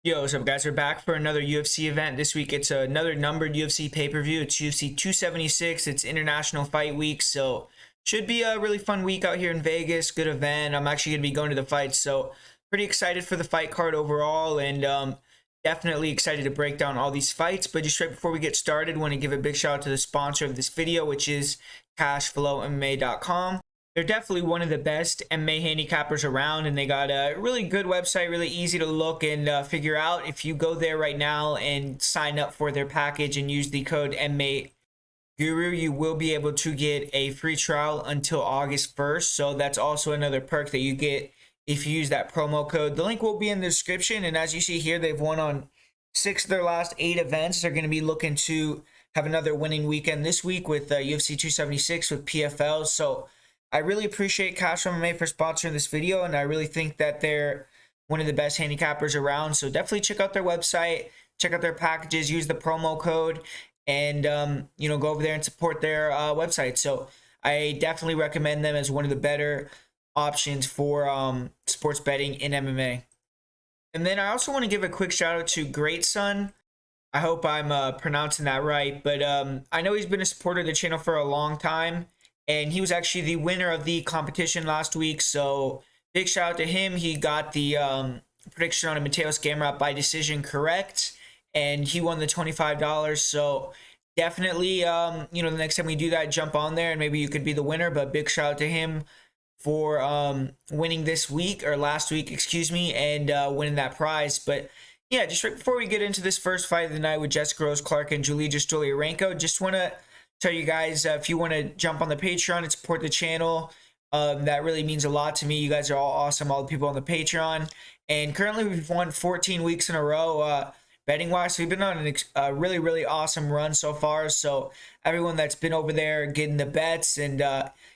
Yo, what's up, guys? We're back for another UFC event. This week it's another numbered UFC pay-per-view. It's UFC 276. It's International Fight Week, so should be a really fun week out here in Vegas. Good event. I'm actually going to be going to the fights, so pretty excited for the fight card overall, and definitely excited to break down all these fights. But just right before we get started, I want to give a big shout out to the sponsor of this video, which is CashflowMMA.com. They're definitely one of the best MMA handicappers around, and they got a really good website, really easy to look and figure out. If you go there right now and sign up for their package and use the code MMA Guru, you will be able to get a free trial until August 1st. So that's also another perk that you get if you use that promo code. The link will be in the description, and as you see here, they've won on 6 of their last 8 events. They're going to be looking to have another winning weekend this week with UFC 276 with PFL. So I really appreciate Cash MMA for sponsoring this video, and I really think that they're one of the best handicappers around. So definitely check out their website, check out their packages, use the promo code, and go over there and support their website. So I definitely recommend them as one of the better options for sports betting in MMA. And then I also want to give a quick shout out to Great Son. I hope I'm pronouncing that right, but I know he's been a supporter of the channel for a long time. And he was actually the winner of the competition last week. So big shout out to him. He got the prediction on a Mateos Gamrot by decision correct. And he won the $25. So definitely, the next time we do that, jump on there and maybe you could be the winner. But big shout out to him for winning this week, or last week, excuse me, and winning that prize. But yeah, just right before we get into this first fight of the night with Jessica Rose Clark and Julija Stoliarenko, just want to tell you guys, if you want to jump on the Patreon and support the channel, that really means a lot to me. You guys are all awesome, all the people on the Patreon. And currently we've won 14 weeks in a row betting wise. So we've been on a really, really awesome run so far. So everyone that's been over there getting the bets and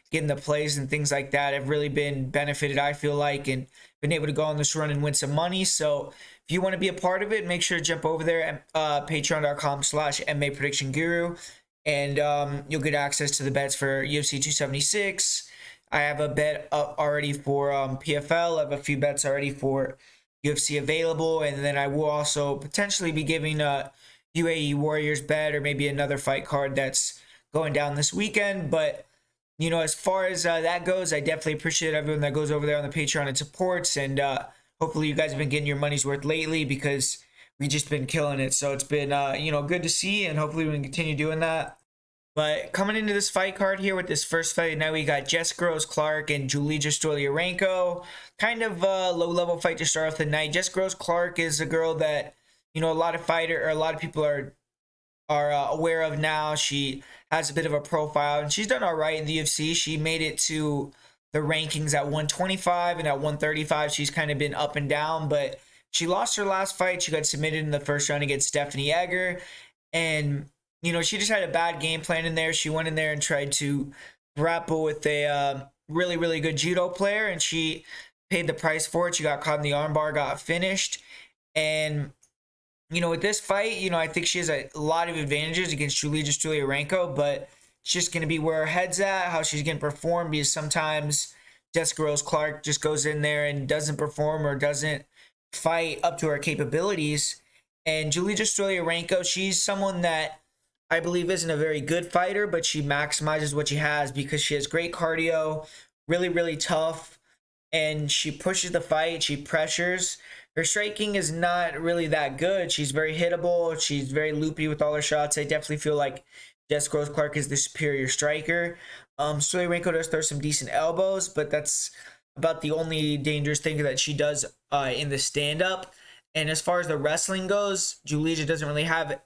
getting the plays and things like that have really been benefited, I feel like, and been able to go on this run and win some money. So if you want to be a part of it, make sure to jump over there at patreon.com/MMA Prediction Guru. And you'll get access to the bets for UFC 276. I have a bet up already for PFL. I have a few bets already for UFC available. And then I will also potentially be giving a UAE Warriors bet, or maybe another fight card that's going down this weekend. But, as far as that goes, I definitely appreciate everyone that goes over there on the Patreon and supports. And hopefully you guys have been getting your money's worth lately, because we just been killing it. So it's been, good to see, and hopefully we can continue doing that. But coming into this fight card here with this first fight, now we got Jessica Rose Clark and Julija Stoliarenko. Kind of a low-level fight to start off the night. Jessica Rose Clark is a girl that, a lot of people are aware of now. She has a bit of a profile, and she's done all right in the UFC. She made it to the rankings at 125, and at 135 she's kind of been up and down, but she lost her last fight. She got submitted in the first round against Stephanie Egger. And, she just had a bad game plan in there. She went in there and tried to grapple with a really, really good judo player, and she paid the price for it. She got caught in the armbar, got finished. And, with this fight, I think she has a lot of advantages against Julija Stoliarenko, but it's just going to be where her head's at, how she's going to perform, because sometimes Jessica Rose Clark just goes in there and doesn't perform or doesn't fight up to her capabilities. And Julija Stoliarenko, she's someone that I believe isn't a very good fighter, but she maximizes what she has because she has great cardio, really, really tough, and she pushes the fight, she pressures. Her striking is not really that good. She's very hittable, she's very loopy with all her shots. I definitely feel like Jessica Rose Clark is the superior striker. Stoliarenko does throw some decent elbows, but that's about the only dangerous thing that she does in the stand-up. And as far as the wrestling goes, Julija doesn't really have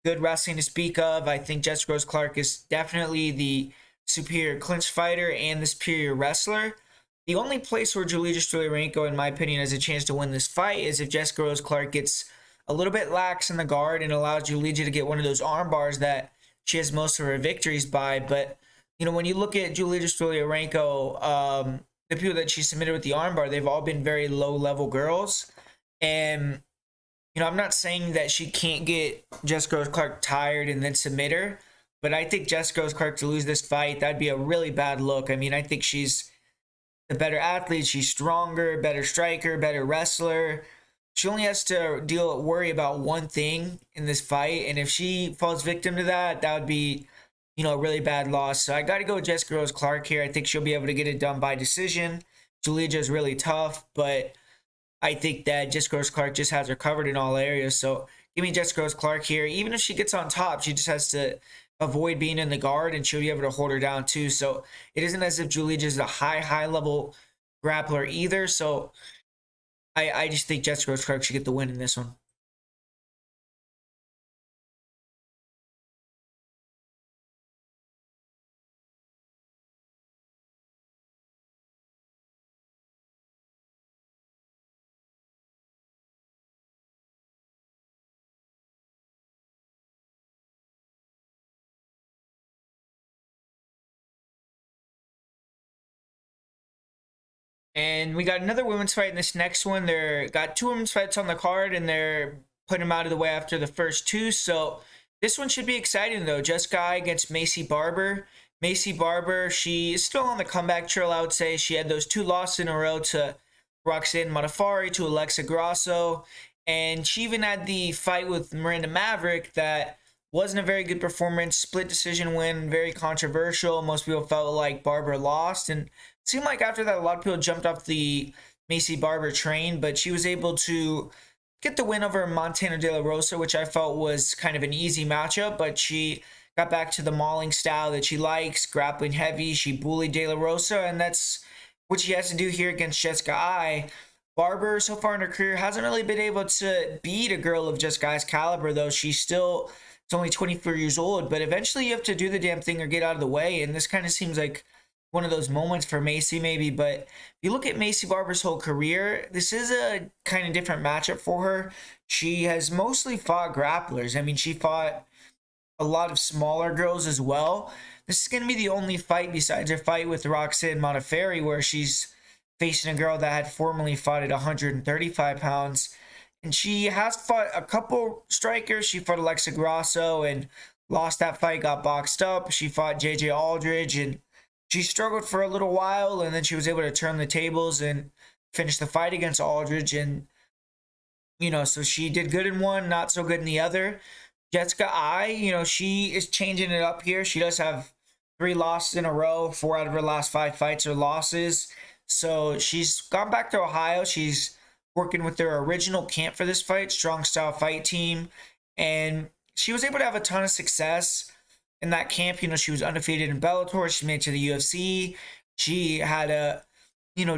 good wrestling to speak of. I think Jessica Rose Clark is definitely the superior clinch fighter and the superior wrestler. The only place where Julija Stoliarenko, in my opinion, has a chance to win this fight is if Jessica Rose Clark gets a little bit lax in the guard and allows Julija to get one of those arm bars that she has most of her victories by. But when you look at Julija Stoliarenko, the people that she submitted with the armbar, they've all been very low-level girls. And, I'm not saying that she can't get Jessica Rose Clark tired and then submit her, but I think Jessica Rose Clark to lose this fight, that'd be a really bad look. I mean, I think she's the better athlete. She's stronger, better striker, better wrestler. she only has to worry about one thing in this fight, and if she falls victim to that, that would be, a really bad loss. So I got to go with Jessica Rose Clark here. I think she'll be able to get it done by decision. Julija is really tough, but I think that Jessica Rose Clark just has her covered in all areas. So give me Jessica Rose Clark here. Even if she gets on top, she just has to avoid being in the guard, and she'll be able to hold her down too. So it isn't as if Julija is a high level grappler either. So I just think Jessica Rose Clark should get the win in this one. And we got another women's fight in this next one. They're got two women's fights on the card, and they're putting them out of the way after the first two. So this one should be exciting though. Jessica Eye against Maycee Barber. Maycee Barber, she is still on the comeback trail, I would say. She had those two losses in a row to Roxanne Modafferi, to Alexa Grasso, and she even had the fight with Miranda Maverick that wasn't a very good performance. Split decision win, very controversial. Most people felt like Barber lost, and seemed like after that a lot of people jumped off the Maycee Barber train, but she was able to get the win over Montana De La Rosa, which I felt was kind of an easy matchup, but she got back to the mauling style that she likes, grappling heavy. She bullied De La Rosa, and that's what she has to do here against Jessica Eye. Barber, so far in her career, hasn't really been able to beat a girl of Jessica Eye's caliber, though. She's still, it's only 24 years old, but eventually you have to do the damn thing or get out of the way, and this kind of seems like one of those moments for Maycee maybe. But if you look at Maycee Barber's whole career, this is a kind of different matchup for her. She has mostly fought grapplers. I mean, she fought a lot of smaller girls as well. This is going to be the only fight besides her fight with Roxanne Modafferi where she's facing a girl that had formerly fought at 135 pounds. And she has fought a couple strikers. She fought Alexa Grasso and lost that fight, got boxed up. She fought JJ Aldridge, and she struggled for a little while, and then she was able to turn the tables and finish the fight against Aldridge. And, so she did good in one, not so good in the other. Jessica Eye, she is changing it up here. She does have 3 losses in a row. 4 out of her last 5 fights are losses. So she's gone back to Ohio. She's working with their original camp for this fight, Strong Style Fight Team. And she was able to have a ton of success in that camp. She was undefeated in Bellator. She made it to the UFC. She had a,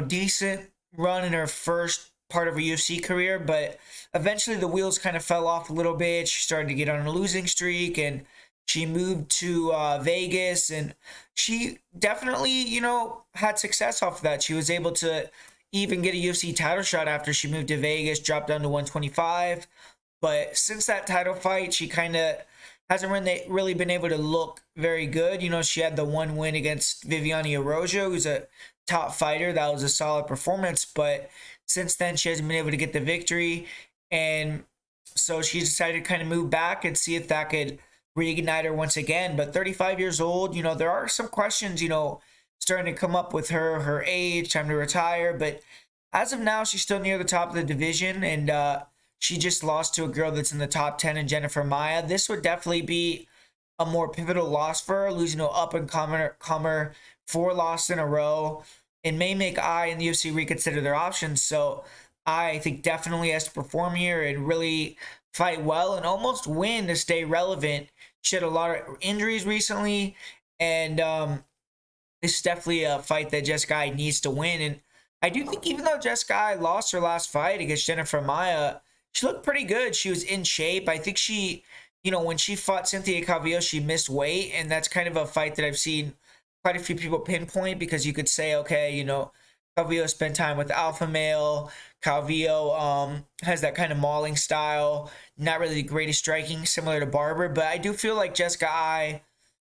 decent run in her first part of her UFC career, but eventually the wheels kind of fell off a little bit. She started to get on a losing streak, and she moved to Vegas, and she definitely, had success off of that. She was able to even get a UFC title shot after she moved to Vegas, dropped down to 125. But since that title fight, she kind of hasn't really been able to look very good. She had the one win against Viviane Araújo, who's a top fighter. That was a solid performance, but since then she hasn't been able to get the victory, and so she decided to kind of move back and see if that could reignite her once again. But 35 years old, there are some questions, starting to come up with her age, time to retire. But as of now, she's still near the top of the division, and she just lost to a girl that's in the top 10 in Jennifer Maia. This would definitely be a more pivotal loss for her, losing to up-and-comer 4 losses in a row. It may make Eye and the UFC reconsider their options. So I think definitely has to perform here and really fight well and almost win to stay relevant. She had a lot of injuries recently, and this is definitely a fight that Jessica Eye needs to win. And I do think even though Jessica Eye lost her last fight against Jennifer Maia, she looked pretty good. She was in shape. I think she, when she fought Cynthia Calvillo, she missed weight, and that's kind of a fight that I've seen quite a few people pinpoint, because you could say, okay, Calvillo spent time with alpha male. Calvillo has that kind of mauling style, not really the greatest striking, similar to Barber. But I do feel like Jessica Eye,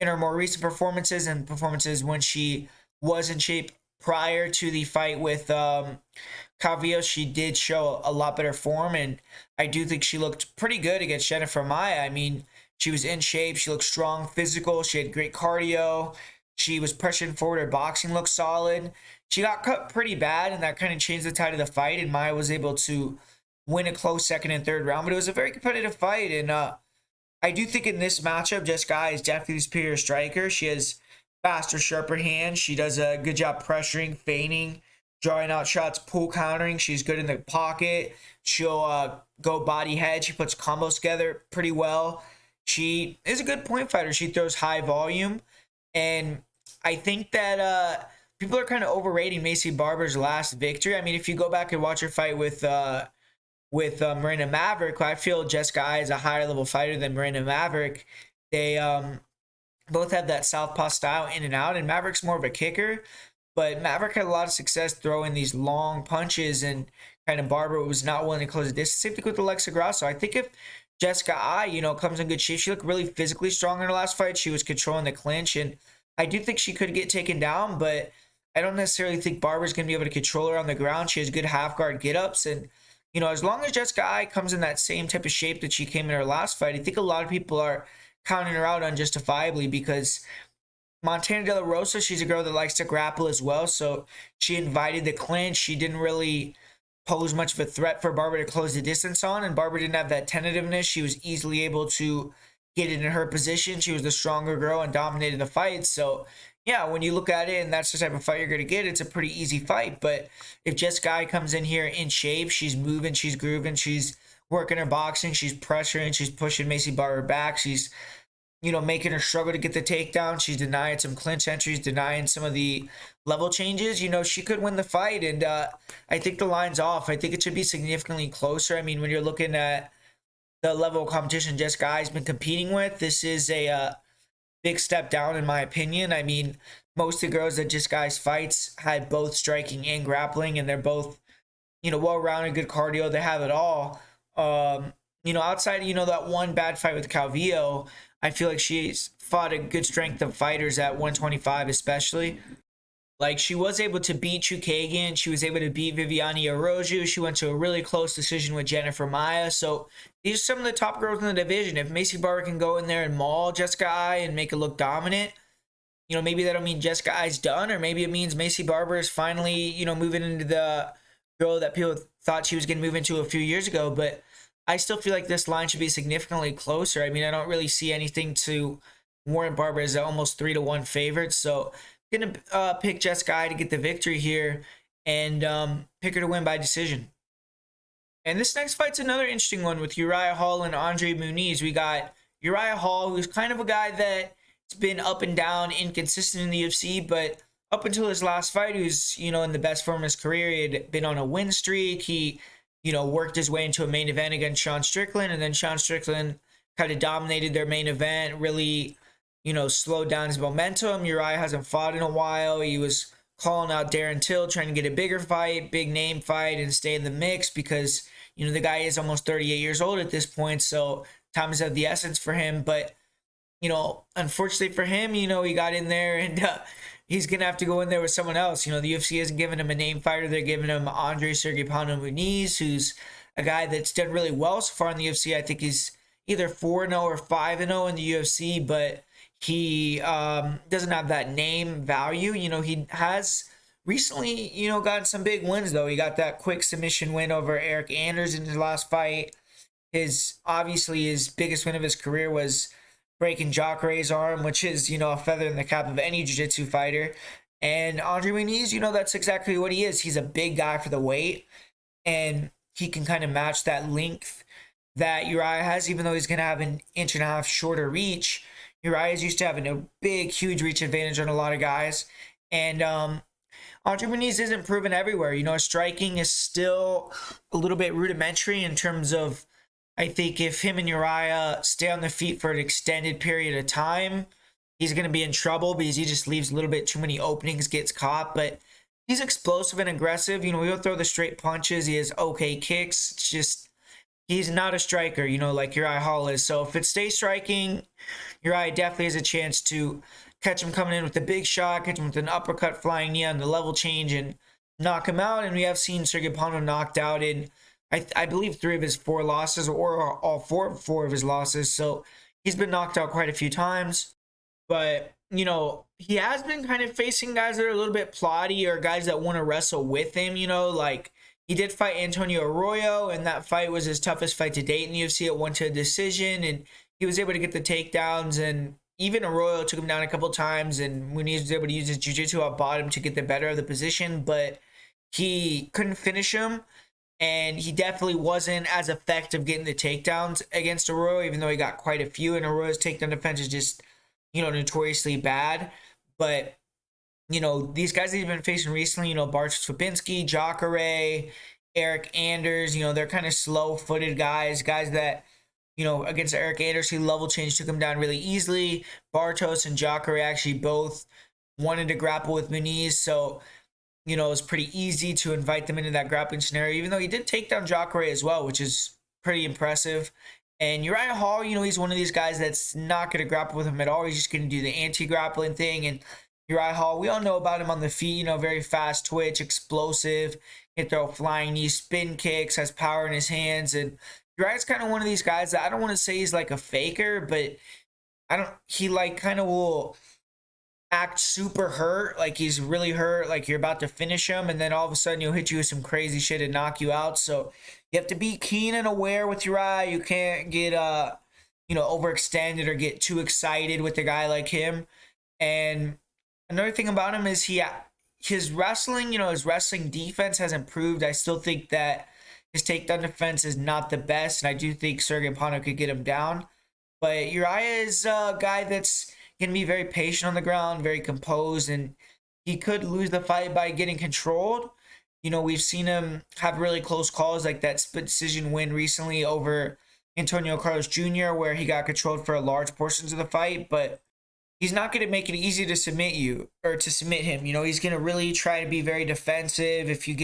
in her more recent performances and performances when she was in shape prior to the fight with Calvillo, she did show a lot better form, and I do think she looked pretty good against Jennifer Maia. I mean, she was in shape, she looked strong, physical, she had great cardio, she was pressuring forward, her boxing looked solid. She got cut pretty bad, and that kind of changed the tide of the fight, and Maia was able to win a close second and third round. But it was a very competitive fight, and I do think in this matchup, Jessica is definitely the superior striker. She has faster, sharper hands. She does a good job pressuring, feigning, drawing out shots, pull countering. She's good in the pocket. She'll go body head. She puts combos together pretty well. She is a good point fighter. She throws high volume. And I think that people are kind of overrating Maycee Barber's last victory. I mean, if you go back and watch her fight with Marina Maverick, I feel Jessica is a higher level fighter than Marina Maverick. They both have that southpaw style in and out, and Maverick's more of a kicker. But Maverick had a lot of success throwing these long punches, and kind of Barber was not willing to close the distance. Same thing with Alexa Grasso. I think if Jessica comes in good shape, she looked really physically strong in her last fight. She was controlling the clinch, and I do think she could get taken down, but I don't necessarily think Barber's going to be able to control her on the ground. She has good half guard get-ups, and as long as Jessica comes in that same type of shape that she came in her last fight, I think a lot of people are counting her out unjustifiably, because Montana De La Rosa, she's a girl that likes to grapple as well, so she invited the clinch. She didn't really pose much of a threat for Barber to close the distance on, and Barber didn't have that tentativeness. She was easily able to get it in her position. She was the stronger girl and dominated the fight. So yeah, when you look at it and that's the type of fight you're going to get, it's a pretty easy fight. But if Jessica comes in here in shape, she's moving, she's grooving, she's working her boxing, she's pressuring, she's pushing Maycee Barber back, she's making her struggle to get the takedown, she's denying some clinch entries, denying some of the level changes, she could win the fight. And I think the line's off. I think it should be significantly closer. I mean, when you're looking at the level of competition Jessica has been competing with, this is a big step down in my opinion. I mean, most of the girls that Jessica fights had both striking and grappling, and they're both, well-rounded, good cardio. They have it all. Outside of, that one bad fight with Calvillo, I feel like she's fought a good strength of fighters at 125 especially. Like, she was able to beat Chukagian. She was able to beat Viviane Araújo. She went to a really close decision with Jennifer Maia. So these are some of the top girls in the division. If Maycee Barber can go in there and maul Jessica and make it look dominant, maybe that'll mean Jessica is done, or maybe it means Maycee Barber is finally, moving into the girl that people thought she was going to move into a few years ago. But I still feel like this line should be significantly closer. I mean, I don't really see anything to warrant Barber as an almost 3-1 favorite. So going to pick Jessica to get the victory here, and pick her to win by decision. And this next fight's another interesting one with Uriah Hall and Andre Muniz. We got Uriah Hall, who's kind of a guy that's been up and down, inconsistent in the UFC, but up until his last fight, he was, in the best form of his career. He had been on a win streak. He, worked his way into a main event against Sean Strickland, and then Sean Strickland kind of dominated their main event, really, slowed down his momentum. Uriah hasn't fought in a while. He was calling out Darren Till, trying to get a bigger fight, big name fight, and stay in the mix because, the guy is almost 38 years old at this point, so time is of the essence for him. But, unfortunately for him, he got in there, and he's going to have to go in there with someone else. The UFC hasn't given him a name fighter. They're giving him Andre Sergipano Muniz, who's a guy that's done really well so far in the UFC. I think he's either 4-0 or 5-0 in the UFC, but he doesn't have that name value. He has recently, gotten some big wins, though. He got that quick submission win over Eric Anders in his last fight. Obviously, his biggest win of his career was breaking Jacare's arm, which is, a feather in the cap of any jiu-jitsu fighter. And Andre Muniz, that's exactly what he is. He's a big guy for the weight, and he can kind of match that length that Uriah has, even though he's going to have an 1.5 inch shorter reach. Uriah's used to having a big, huge reach advantage on a lot of guys. And Andre Muniz isn't proven everywhere. His striking is still a little bit rudimentary in terms of, I think if him and Uriah stay on their feet for an extended period of time, he's going to be in trouble because he just leaves a little bit too many openings, gets caught. But he's explosive and aggressive. He'll throw the straight punches. He has okay kicks. It's just, he's not a striker, like Uriah Hall is. So if it stays striking, Uriah definitely has a chance to catch him coming in with a big shot, catch him with an uppercut, flying knee on the level change, and knock him out. And we have seen Sergipano knocked out in, I believe, 3 of his 4 losses, or all four of his losses. So he's been knocked out quite a few times. But, he has been kind of facing guys that are a little bit plotty, or guys that want to wrestle with him, like He did fight Antonio Arroyo, and that fight was his toughest fight to date in the UFC. It went to a decision, and he was able to get the takedowns, and even Arroyo took him down a couple times, and Muniz was able to use his jiu-jitsu out bottom to get the better of the position, but he couldn't finish him, and he definitely wasn't as effective getting the takedowns against Arroyo, even though he got quite a few, and Arroyo's takedown defense is just, notoriously bad. But these guys that he's been facing recently, Bartosz Fabinski, Jacare, Eric Anders, they're kind of slow-footed guys that, against Eric Anders, he level change, took him down really easily. Bartos and Jacare actually both wanted to grapple with Muniz, so, it was pretty easy to invite them into that grappling scenario, even though he did take down Jacare as well, which is pretty impressive. And Uriah Hall, he's one of these guys that's not going to grapple with him at all. He's just going to do the anti-grappling thing, and Uriah Hall, we all know about him on the feet, very fast twitch, explosive, can throw flying knees, spin kicks, has power in his hands. And Uriah's kind of one of these guys that I don't want to say he's like a faker, but he like kind of will act super hurt, like he's really hurt, like you're about to finish him, and then all of a sudden he'll hit you with some crazy shit and knock you out. So you have to be keen and aware with Uriah. You can't get, overextended or get too excited with a guy like him. And another thing about him is his wrestling, his wrestling defense has improved. I still think that his takedown defense is not the best, and I do think Sergey Pano could get him down. But Uriah is a guy that's going to be very patient on the ground, very composed, and he could lose the fight by getting controlled. We've seen him have really close calls, like that split decision win recently over Antonio Carlos Jr., where he got controlled for large portions of the fight, but he's not going to make it easy to submit him. He's going to really try to be very defensive. If you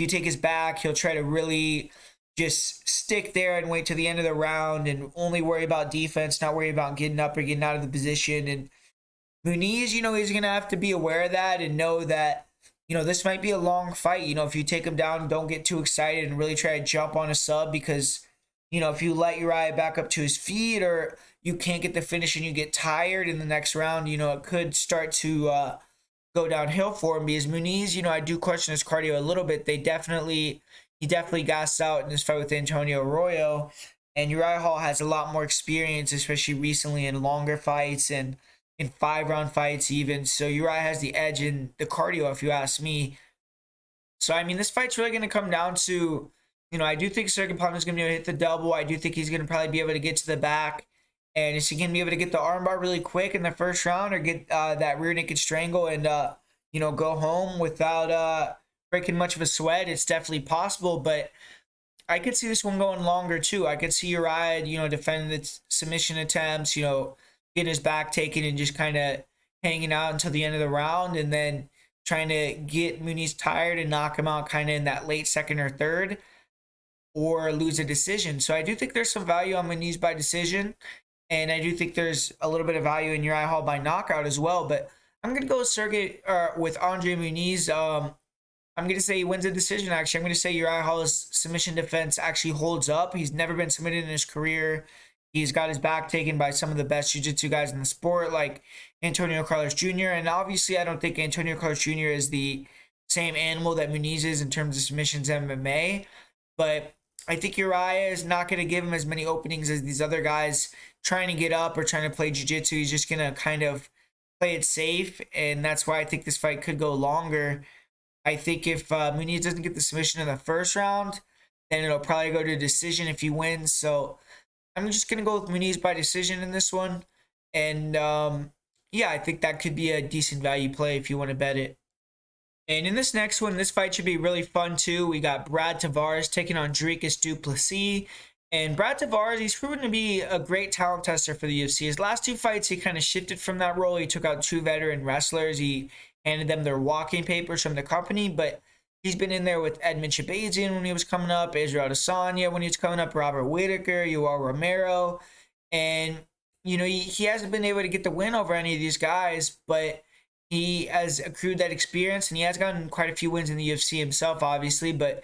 take his back, he'll try to really just stick there and wait to the end of the round and only worry about defense, not worry about getting up or getting out of the position. And Muniz, he's going to have to be aware of that and know that, this might be a long fight. If you take him down, don't get too excited and really try to jump on a sub, because, if you let Uriah back up to his feet or you can't get the finish and you get tired in the next round, it could start to go downhill for him. Because Muniz, I do question his cardio a little bit. He definitely gassed out in this fight with Antonio Arroyo, and Uriah Hall has a lot more experience, especially recently in longer fights and in 5-round fights even. So Uriah has the edge in the cardio, if you ask me. So, this fight's really going to come down to, I do think Sergey Pano is going to be able to hit the double. I do think he's going to probably be able to get to the back. And is he going to be able to get the armbar really quick in the first round, or get that rear naked strangle and, go home without breaking much of a sweat? It's definitely possible, but I could see this one going longer too. I could see Uriah, defending the submission attempts, getting his back taken and just kind of hanging out until the end of the round, and then trying to get Muniz tired and knock him out kind of in that late second or third, or lose a decision. So I do think there's some value on Muniz by decision, and I do think there's a little bit of value in Uriah Hall by knockout as well. But I'm going to go with Andre Muniz. I'm going to say he wins a decision, actually. I'm going to say Uriah Hall's submission defense actually holds up. He's never been submitted in his career. He's got his back taken by some of the best jiu-jitsu guys in the sport, like Antonio Carlos Jr. And obviously, I don't think Antonio Carlos Jr. is the same animal that Muniz is in terms of submissions MMA. But I think Uriah is not going to give him as many openings as these other guys trying to get up or trying to play jiu-jitsu. He's just going to kind of play it safe, and that's why I think this fight could go longer. I think if Muniz doesn't get the submission in the first round, then it'll probably go to a decision if he wins. So I'm just going to go with Muniz by decision in this one. And I think that could be a decent value play if you want to bet it. And in this next one, this fight should be really fun too. We got Brad Tavares taking on Dricus du Plessis. And Brad Tavares, he's proven to be a great talent tester for the UFC. His last two fights, he kind of shifted from that role. He took out two veteran wrestlers. He handed them their walking papers from the company, but he's been in there with Edmund Shabazian when he was coming up, Israel Adesanya when he was coming up, Robert Whitaker, Yoel Romero. And, he hasn't been able to get the win over any of these guys, but he has accrued that experience, and he has gotten quite a few wins in the UFC himself, obviously. But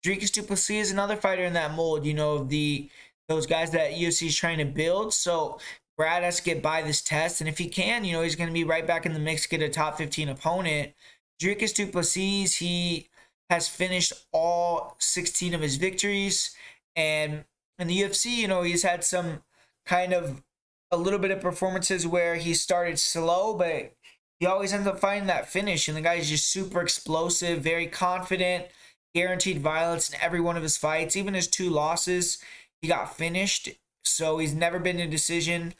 Dricus du Plessis is another fighter in that mold, those guys that UFC is trying to build. So Brad has to get by this test, and if he can, he's going to be right back in the mix, get a top 15 opponent. Dricus du Plessis, he has finished all 16 of his victories. And in the UFC, he's had some kind of a little bit of performances where he started slow, but he always ends up finding that finish. And the guy's just super explosive, very confident, guaranteed violence in every one of his fights. Even his 2 losses, he got finished. So he's never been in a decision.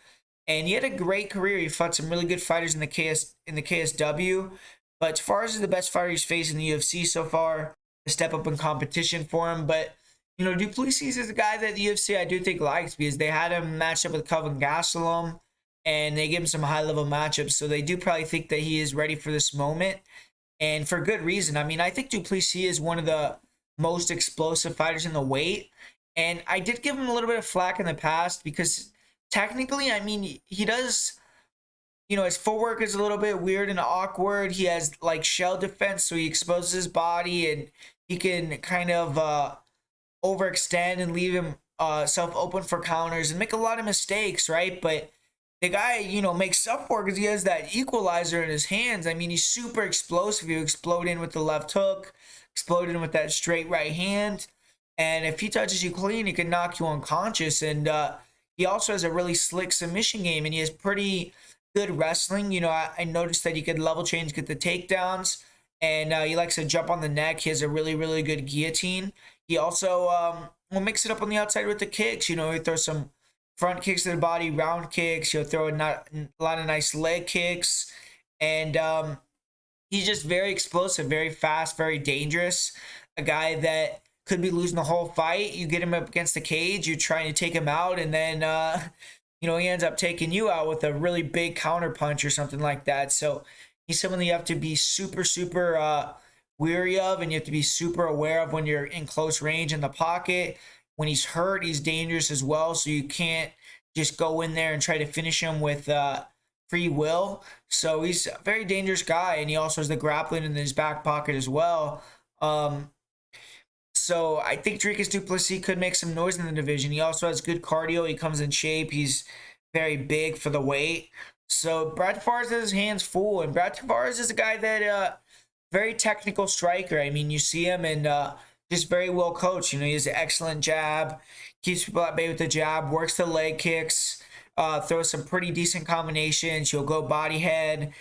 And he had a great career. He fought some really good fighters in the KSW. But as far as the best fighter he's faced in the UFC so far, a step up in competition for him. But Du Plessis is a guy that the UFC I do think likes, because they had him matched up with Kelvin Gastelum, and they give him some high level matchups. So they do probably think that he is ready for this moment, and for good reason. I mean, I think Du Plessis is one of the most explosive fighters in the weight, and I did give him a little bit of flack in the past because technically, I mean, he does. His footwork is a little bit weird and awkward. He has like shell defense, so he exposes his body and he can kind of overextend and leave himself open for counters and make a lot of mistakes, right? But the guy, makes up for it because he has that equalizer in his hands. I mean, he's super explosive. You explode in with the left hook, explode in with that straight right hand, and if he touches you clean, he can knock you unconscious. And he also has a really slick submission game, and he has pretty good wrestling. I noticed that he could level change, get the takedowns, and he likes to jump on the neck. He has a really, really good guillotine. He also will mix it up on the outside with the kicks. He throws some front kicks to the body, round kicks. He'll throw a lot of nice leg kicks. And he's just very explosive, very fast, very dangerous. A guy that could be losing the whole fight. You get him up against the cage, you're trying to take him out, and then he ends up taking you out with a really big counter punch or something like that. So he's someone that you have to be super, super weary of, and you have to be super aware of when you're in close range in the pocket. When he's hurt, he's dangerous as well. So you can't just go in there and try to finish him with free will. So he's a very dangerous guy, and he also has the grappling in his back pocket as well. So I think Dricus Du Plessis could make some noise in the division. He also has good cardio. He comes in shape. He's very big for the weight. So Brad Tavares has his hands full, and Brad Tavares is a guy that very technical striker. I mean, you see him and just very well coached. He has an excellent jab, keeps people at bay with the jab, works the leg kicks, throws some pretty decent combinations. He'll go body head,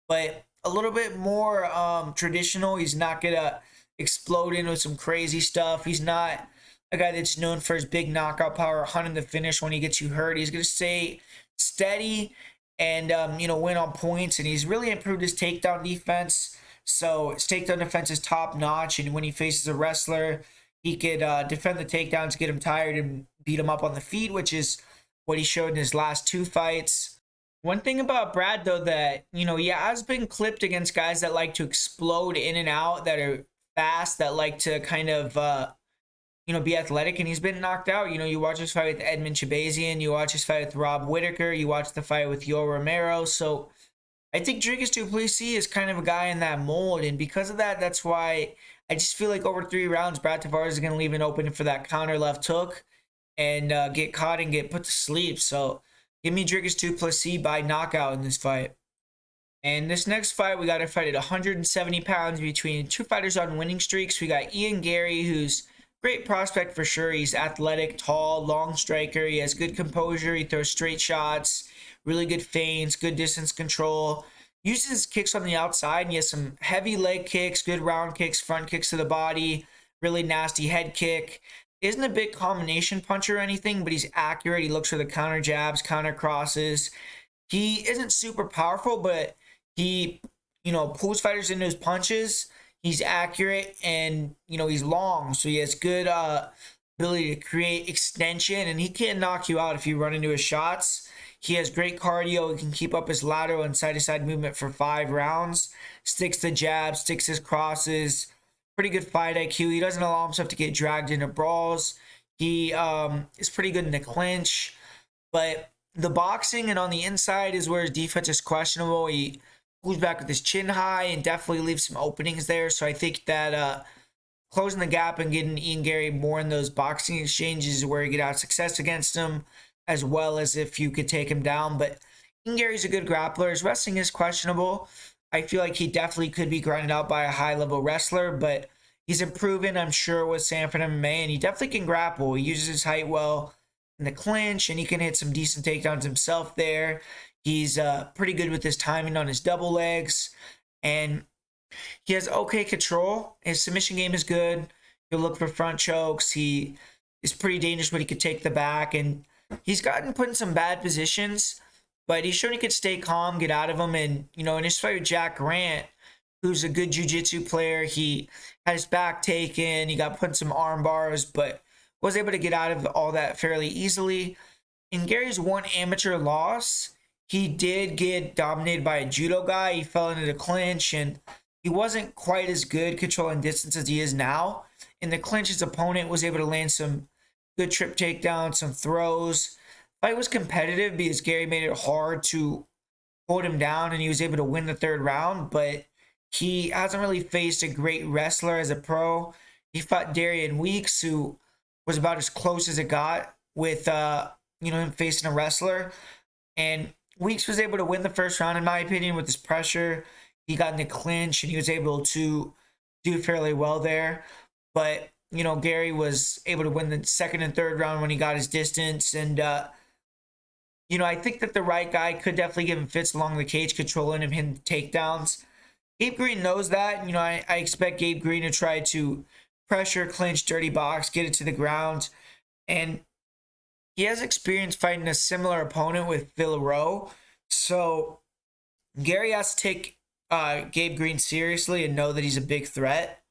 but a little bit more traditional. He's not gonna explode into some crazy stuff. He's not a guy that's known for his big knockout power, hunting the finish when he gets you hurt. He's gonna stay steady and win on points. And he's really improved his takedown defense. So his takedown defense is top notch. And when he faces a wrestler, he could defend the takedowns, get him tired, and beat him up on the feet, which is what he showed in his last 2 fights. One thing about Brad, though, that he has been clipped against guys that like to explode in and out, that are fast, that like to kind of be athletic, and he's been knocked out. You watch his fight with Edmund Shabazian, you watch his fight with Rob Whittaker, you watch the fight with Yoel Romero. So I think Dricus Du Plessis is kind of a guy in that mold, and because of that, that's why I just feel like over 3 rounds, Brad Tavares is going to leave it open for that counter left hook and get caught and get put to sleep. So give me Dricus Du Plessis by knockout in this fight. And this next fight, we got a fight at 170 pounds between 2 fighters on winning streaks. We got Ian Garry, who's great prospect for sure. He's athletic, tall, long striker. He has good composure. He throws straight shots, really good feints, good distance control. Uses his kicks on the outside, and he has some heavy leg kicks, good round kicks, front kicks to the body, really nasty head kick. Isn't a big combination puncher or anything, but he's accurate. He looks for the counter jabs, counter crosses. He isn't super powerful, but he, pulls fighters into his punches. He's accurate, and, he's long. So he has good ability to create extension, and he can't knock you out if you run into his shots. He has great cardio. He can keep up his lateral and side-to-side movement for 5 rounds. Sticks the jabs, sticks his crosses. Pretty good fight IQ. He doesn't allow himself to get dragged into brawls. He is pretty good in the clinch. But the boxing and on the inside is where his defense is questionable. He pulls back with his chin high and definitely leaves some openings there. So I think that closing the gap and getting Ian Garry more in those boxing exchanges is where you get out success against him, as well as if you could take him down. But Ian Garry's a good grappler. His wrestling is questionable. I feel like he definitely could be grinded out by a high-level wrestler, but He's improving, I'm sure, with Sanford MMA, and he definitely can grapple. He uses his height well in the clinch, and he can hit some decent takedowns himself there. He's pretty good with his timing on his double legs, and he has okay control. His submission game is good. He'll look for front chokes. He is pretty dangerous when he could take the back, and he's gotten put in some bad positions, but he's shown he could stay calm, get out of them. And, in his fight with Jack Grant, who's a good jiu-jitsu player, he had his back taken. He got put in some arm bars, but was able to get out of all that fairly easily. In Garry's one amateur loss, he did get dominated by a judo guy. He fell into the clinch, and he wasn't quite as good controlling distance as he is now. In the clinch, his opponent was able to land some good trip takedowns, some throws. Fight was competitive because Garry made it hard to hold him down, and he was able to win the third round, but he hasn't really faced a great wrestler as a pro. He fought Darian Weeks, who was about as close as it got with him facing a wrestler. And Weeks was able to win the first round, in my opinion, with his pressure. He got in the clinch, and he was able to do fairly well there. But, Garry was able to win the second and third round when he got his distance. And, I think that the right guy could definitely give him fits along the cage, controlling him, hitting takedowns. Gabe Greene knows that. I expect Gabe Greene to try to pressure, clinch, dirty box, get it to the ground. And he has experience fighting a similar opponent with Phil Rowe. So Garry has to take Gabe Greene seriously and know that he's a big threat.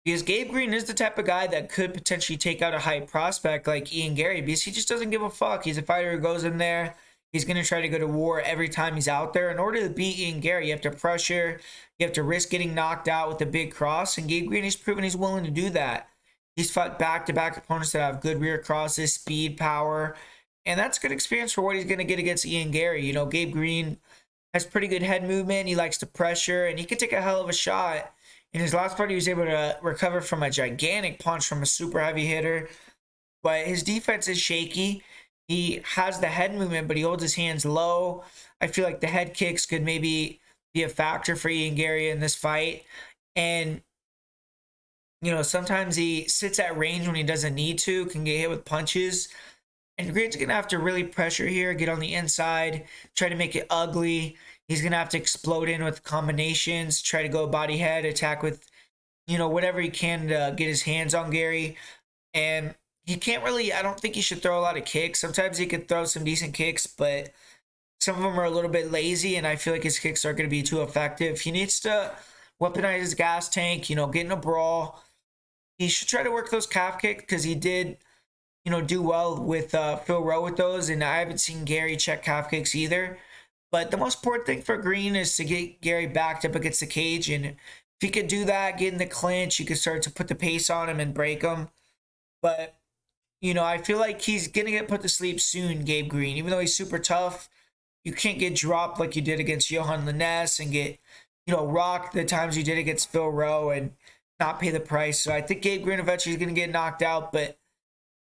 Because Gabe Greene is the type of guy that could potentially take out a high prospect like Ian Garry, because he just doesn't give a fuck. He's a fighter who goes in there. He's going to try to go to war every time he's out there. In order to beat Ian Garry, you have to pressure. You have to risk getting knocked out with a big cross. And Gabe Greene has proven he's willing to do that. He's fought back-to-back opponents that have good rear crosses, speed, power. And that's good experience for what he's going to get against Ian Garry. Gabe Greene has pretty good head movement. He likes to pressure, and he could take a hell of a shot. In his last fight, he was able to recover from a gigantic punch from a super heavy hitter. But his defense is shaky. He has the head movement, but he holds his hands low. I feel like the head kicks could maybe be a factor for Ian Garry in this fight. And, sometimes he sits at range when he doesn't need to, can get hit with punches. And Greene's going to have to really pressure here, get on the inside, try to make it ugly. He's going to have to explode in with combinations, try to go body head, attack with, whatever he can to get his hands on Garry. And he can't really, I don't think he should throw a lot of kicks. Sometimes he could throw some decent kicks, but some of them are a little bit lazy, and I feel like his kicks aren't going to be too effective. He needs to weaponize his gas tank, get in a brawl. He should try to work those calf kicks because he did, do well with Phil Rowe with those, and I haven't seen Garry check calf kicks either. But the most important thing for Greene is to get Garry backed up against the cage, and if he could do that, get in the clinch, you could start to put the pace on him and break him. But, I feel like he's going to get put to sleep soon, Gabe Greene. Even though he's super tough, you can't get dropped like you did against Johan Liness and get, rocked the times you did against Phil Rowe and not pay the price. So I think Gabe Greene eventually is going to get knocked out, but,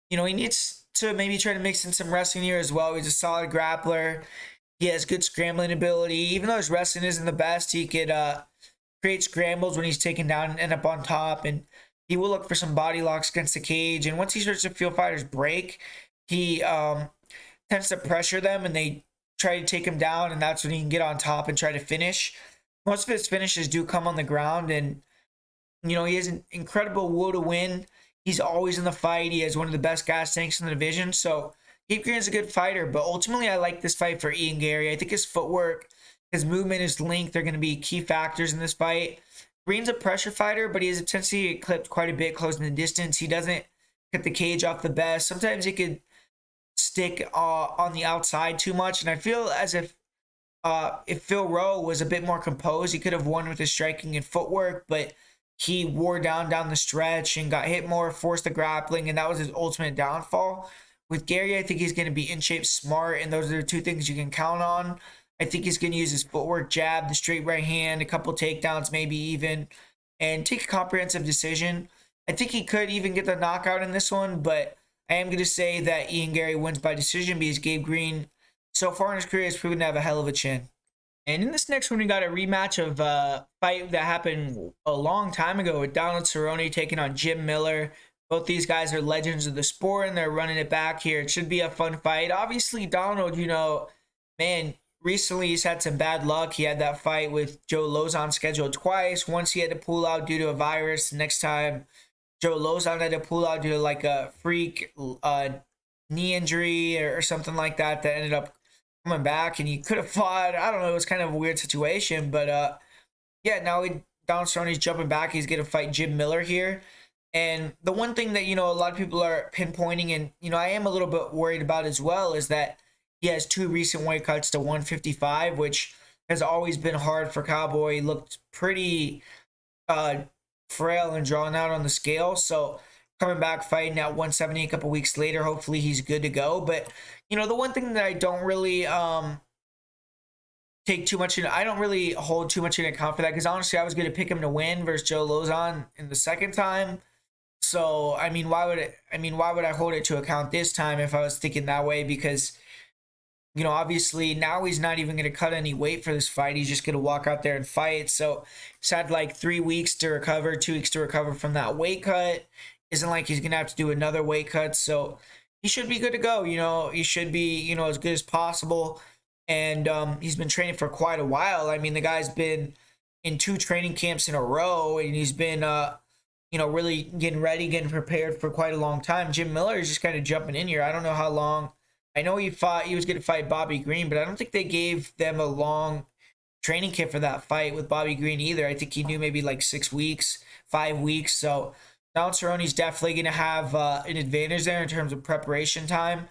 he needs to maybe try to mix in some wrestling here as well. He's a solid grappler. He has good scrambling ability. Even though his wrestling isn't the best, he could create scrambles when he's taken down and end up on top. And he will look for some body locks against the cage. And once he starts to feel fighters break, he tends to pressure them, and they try to take him down, and that's when he can get on top and try to finish. Most of his finishes do come on the ground, and, he has an incredible will to win. He's always in the fight. He has one of the best gas tanks in the division. So Gabe Greene is a good fighter, but ultimately I like this fight for Ian Garry. I think his footwork, his movement, his length are going to be key factors in this fight. Greene's a pressure fighter, but he has a tendency to get clipped quite a bit close in the distance. He doesn't cut the cage off the best. Sometimes he could stick on the outside too much, and I feel as if Phil Rowe was a bit more composed, he could have won with his striking and footwork, but he wore down the stretch and got hit more, forced the grappling, and that was his ultimate downfall. With Garry, I think he's going to be in shape, smart, and those are the two things you can count on. I think he's going to use his footwork, jab, the straight right hand, a couple takedowns maybe even, and take a comprehensive decision. I think he could even get the knockout in this one, but I am going to say that Ian Garry wins by decision because Gabe Greene, so far in his career, has proven to have a hell of a chin. And in this next one, we got a rematch of a fight that happened a long time ago with Donald Cerrone taking on Jim Miller. Both these guys are legends of the sport, and they're running it back here. It should be a fun fight. Obviously, Donald, man, recently he's had some bad luck. He had that fight with Joe Lozon scheduled twice. Once he had to pull out due to a virus. Next time, Joe Lozon had to pull out due to like a freak knee injury or something like that ended up coming back, and he could have fought. I don't know. It was kind of a weird situation, but yeah, now Donald Cerrone's jumping back. He's going to fight Jim Miller here. And the one thing that, a lot of people are pinpointing, and, I am a little bit worried about as well, is that he has 2 recent weight cuts to 155, which has always been hard for Cowboy. He looked pretty frail and drawn out on the scale. So coming back fighting at 170 a couple weeks later, hopefully he's good to go. But, the one thing that I don't really take too much in, I don't really hold too much in account for that, because honestly I was going to pick him to win versus Joe Lozon in the second time. So why would I hold it to account this time if I was thinking that way? Because obviously now he's not even going to cut any weight for this fight. He's just going to walk out there and fight. So he's had like 3 weeks to recover, 2 weeks to recover from that weight cut. Isn't like he's going to have to do another weight cut. So he should be good to go. He should be, as good as possible. And he's been training for quite a while. The guy's been in 2 training camps in a row, and he's been, really getting ready, getting prepared for quite a long time. Jim Miller is just kind of jumping in here. I don't know how long. I know he was going to fight Bobby Greene, but I don't think they gave them a long training camp for that fight with Bobby Greene either. I think he knew maybe like 6 weeks, 5 weeks. So Donald Cerrone's definitely going to have an advantage there in terms of preparation time.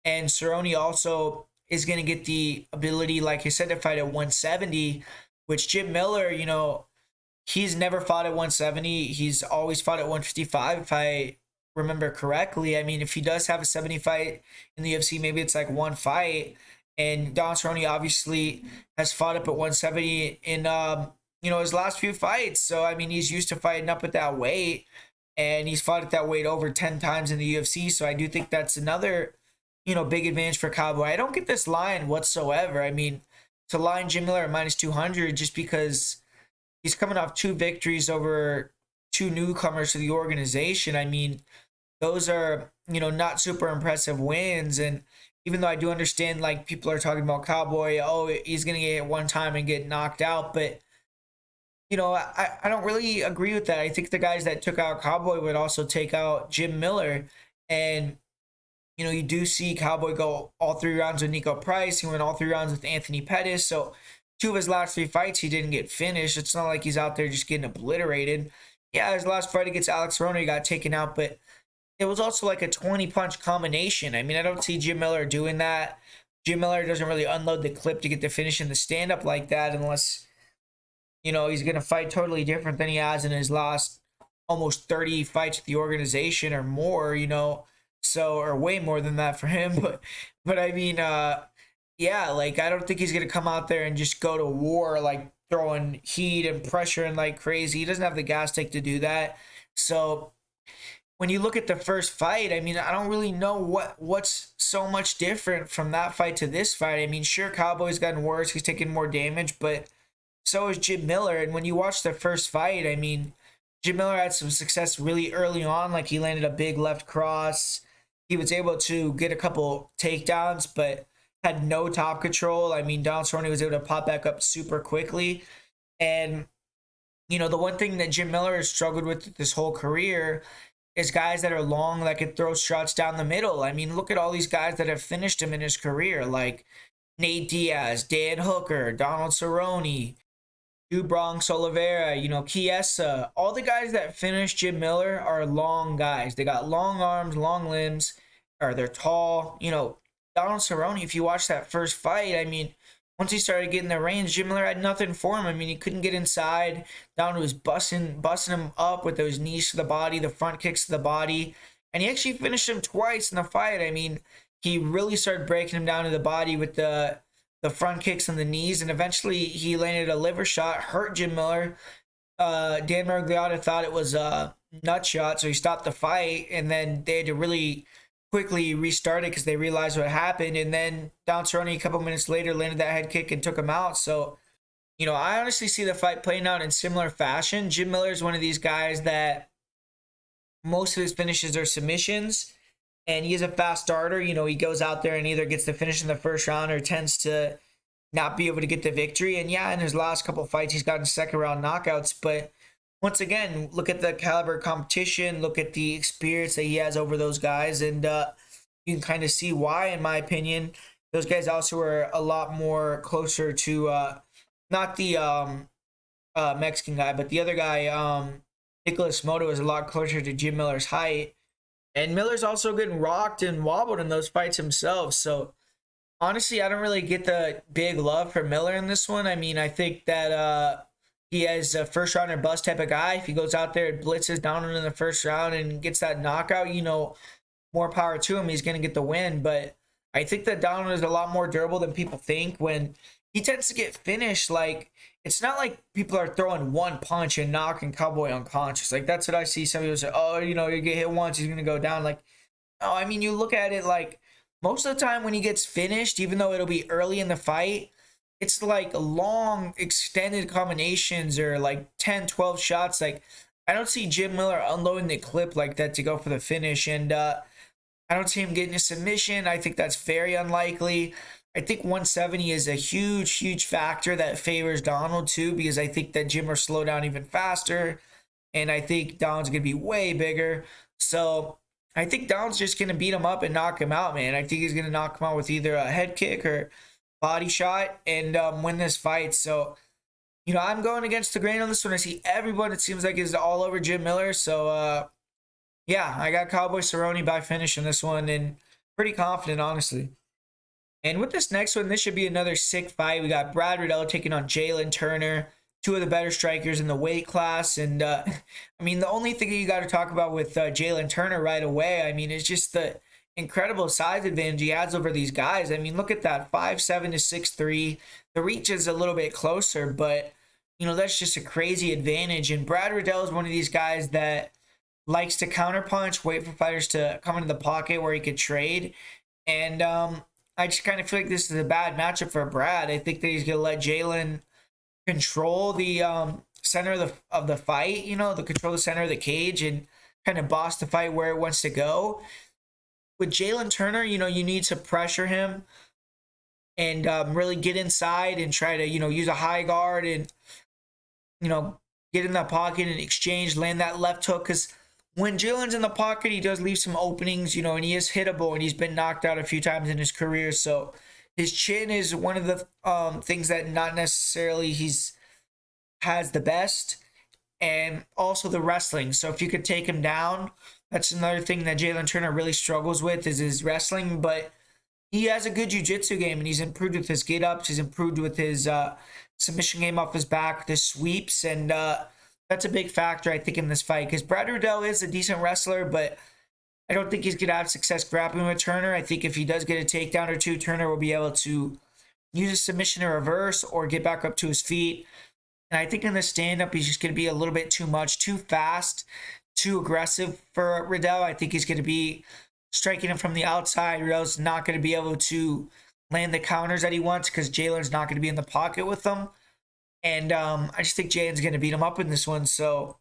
And Cerrone also is going to get the ability, like I said, to fight at 170, which Jim Miller, he's never fought at 170. He's always fought at 155, if I remember correctly. If he does have a 70 fight in the UFC, maybe it's like one fight. And Donald Cerrone obviously has fought up at 170 in, his last few fights. So, he's used to fighting up at that weight, and he's fought at that weight over 10 times in the UFC. So I do think that's another, big advantage for Cowboy. I don't get this line whatsoever. To line Jim Miller at minus 200 just because he's coming off 2 victories over 2 newcomers to the organization. Those are, not super impressive wins. And even though I do understand, like, people are talking about Cowboy, he's going to get hit one time and get knocked out. But, I don't really agree with that. I think the guys that took out Cowboy would also take out Jim Miller. And, you do see Cowboy go all 3 rounds with Nico Price. He went all 3 rounds with Anthony Pettis. So 2 of his last 3 fights, he didn't get finished. It's not like he's out there just getting obliterated. Yeah, his last fight against Alex Cerrone, he got taken out, but it was also like a 20-punch combination. I don't see Jim Miller doing that. Jim Miller doesn't really unload the clip to get the finish in the stand-up like that unless, he's going to fight totally different than he has in his last almost 30 fights with the organization or more, so, or way more than that for him. But yeah, like, I don't think he's going to come out there and just go to war, like throwing heat and pressure and like crazy. He doesn't have the gas tank to do that. So when you look at the first fight, I don't really know what's so much different from that fight to this fight. Sure, Cowboy's gotten worse. He's taking more damage, but so is Jim Miller. And when you watch the first fight, Jim Miller had some success really early on. Like, he landed a big left cross. He was able to get a couple takedowns, but had no top control. Donald Cerrone was able to pop back up super quickly. And, the one thing that Jim Miller has struggled with this whole career is guys that are long that can throw shots down the middle. Look at all these guys that have finished him in his career, like Nate Diaz, Dan Hooker, Donald Cerrone, Bronx Oliveira, Chiesa. All the guys that finished Jim Miller are long guys. They got long arms, long limbs, or they're tall. Donald Cerrone, if you watch that first fight, once he started getting the range, Jim Miller had nothing for him. He couldn't get inside. Donald was busting him up with those knees to the body, the front kicks to the body. And he actually finished him twice in the fight. He really started breaking him down to the body with the front kicks and the knees. And eventually he landed a liver shot, hurt Jim Miller. Dan Miragliotta thought it was a nut shot, so he stopped the fight. And then they had to really quickly restarted because they realized what happened. And then Don Cerrone a couple minutes later landed that head kick and took him out. So, I honestly see the fight playing out in similar fashion. Jim Miller is one of these guys that most of his finishes are submissions, and he is a fast starter. He goes out there and either gets the finish in the first round or tends to not be able to get the victory. And yeah, in his last couple fights, he's gotten second round knockouts. But once again, look at the caliber of competition, look at the experience that he has over those guys, and you can kind of see why, in my opinion. Those guys also are a lot more closer to, not the Mexican guy, but the other guy, Nicholas Moto, is a lot closer to Jim Miller's height. And Miller's also getting rocked and wobbled in those fights himself. So, honestly, I don't really get the big love for Miller in this one. I mean, I think that he has a first round or bust type of guy. If he goes out there and blitzes down in the first round and gets that knockout, more power to him. He's going to get the win. But I think that Donald is a lot more durable than people think. When he tends to get finished, like, it's not like people are throwing one punch and knocking Cowboy unconscious. Like, that's what I see. Some people say, oh, you get hit once, he's going to go down. Like, no, I mean, you look at it like most of the time when he gets finished, even though it'll be early in the fight, it's like long, extended combinations or like 10, 12 shots. Like, I don't see Jim Miller unloading the clip like that to go for the finish. And I don't see him getting a submission. I think that's very unlikely. I think 170 is a huge, huge factor that favors Donald too, because I think that Jim will slow down even faster. And I think Donald's going to be way bigger. So I think Donald's just going to beat him up and knock him out, man. I think he's going to knock him out with either a head kick or body shot and win this fight. So, I'm going against the grain on this one. I see everyone, it seems like, is all over Jim Miller. So, yeah, I got Cowboy Cerrone by finish in this one, and pretty confident, honestly. And with this next one, this should be another sick fight. We got Brad Riddell taking on Jalin Turner, two of the better strikers in the weight class. And, I mean, the only thing you got to talk about with Jalin Turner right away, I mean, it's just the incredible size advantage he has over these guys. I mean, look at that, 5'7" to 6'3". The reach is a little bit closer, but, that's just a crazy advantage. And Brad Riddell is one of these guys that likes to counterpunch, wait for fighters to come into the pocket where he could trade. And I just kind of feel like this is a bad matchup for Brad. I think that he's going to let Jalin control the center of the fight, control the center of the cage and kind of boss the fight where it wants to go. With Jalin Turner, you need to pressure him and really get inside and try to, use a high guard and, get in that pocket and exchange, land that left hook. Because when Jalen's in the pocket, he does leave some openings, and he is hittable, and he's been knocked out a few times in his career. So his chin is one of the things that not necessarily has the best, and also the wrestling. So if you could take him down, that's another thing that Jalin Turner really struggles with is his wrestling. But he has a good jiu-jitsu game, and he's improved with his get-ups. He's improved with his submission game off his back, the sweeps, and that's a big factor, I think, in this fight. Because Brad Riddell is a decent wrestler, but I don't think he's going to have success grappling with Turner. I think if he does get a takedown or two, Turner will be able to use a submission or reverse or get back up to his feet. And I think in the stand-up, he's just going to be a little bit too much, too fast, too aggressive for Riddell. I think he's going to be striking him from the outside. Riddell's not going to be able to land the counters that he wants because Jalen's not going to be in the pocket with them. And I just think Jalen's going to beat him up in this one. So,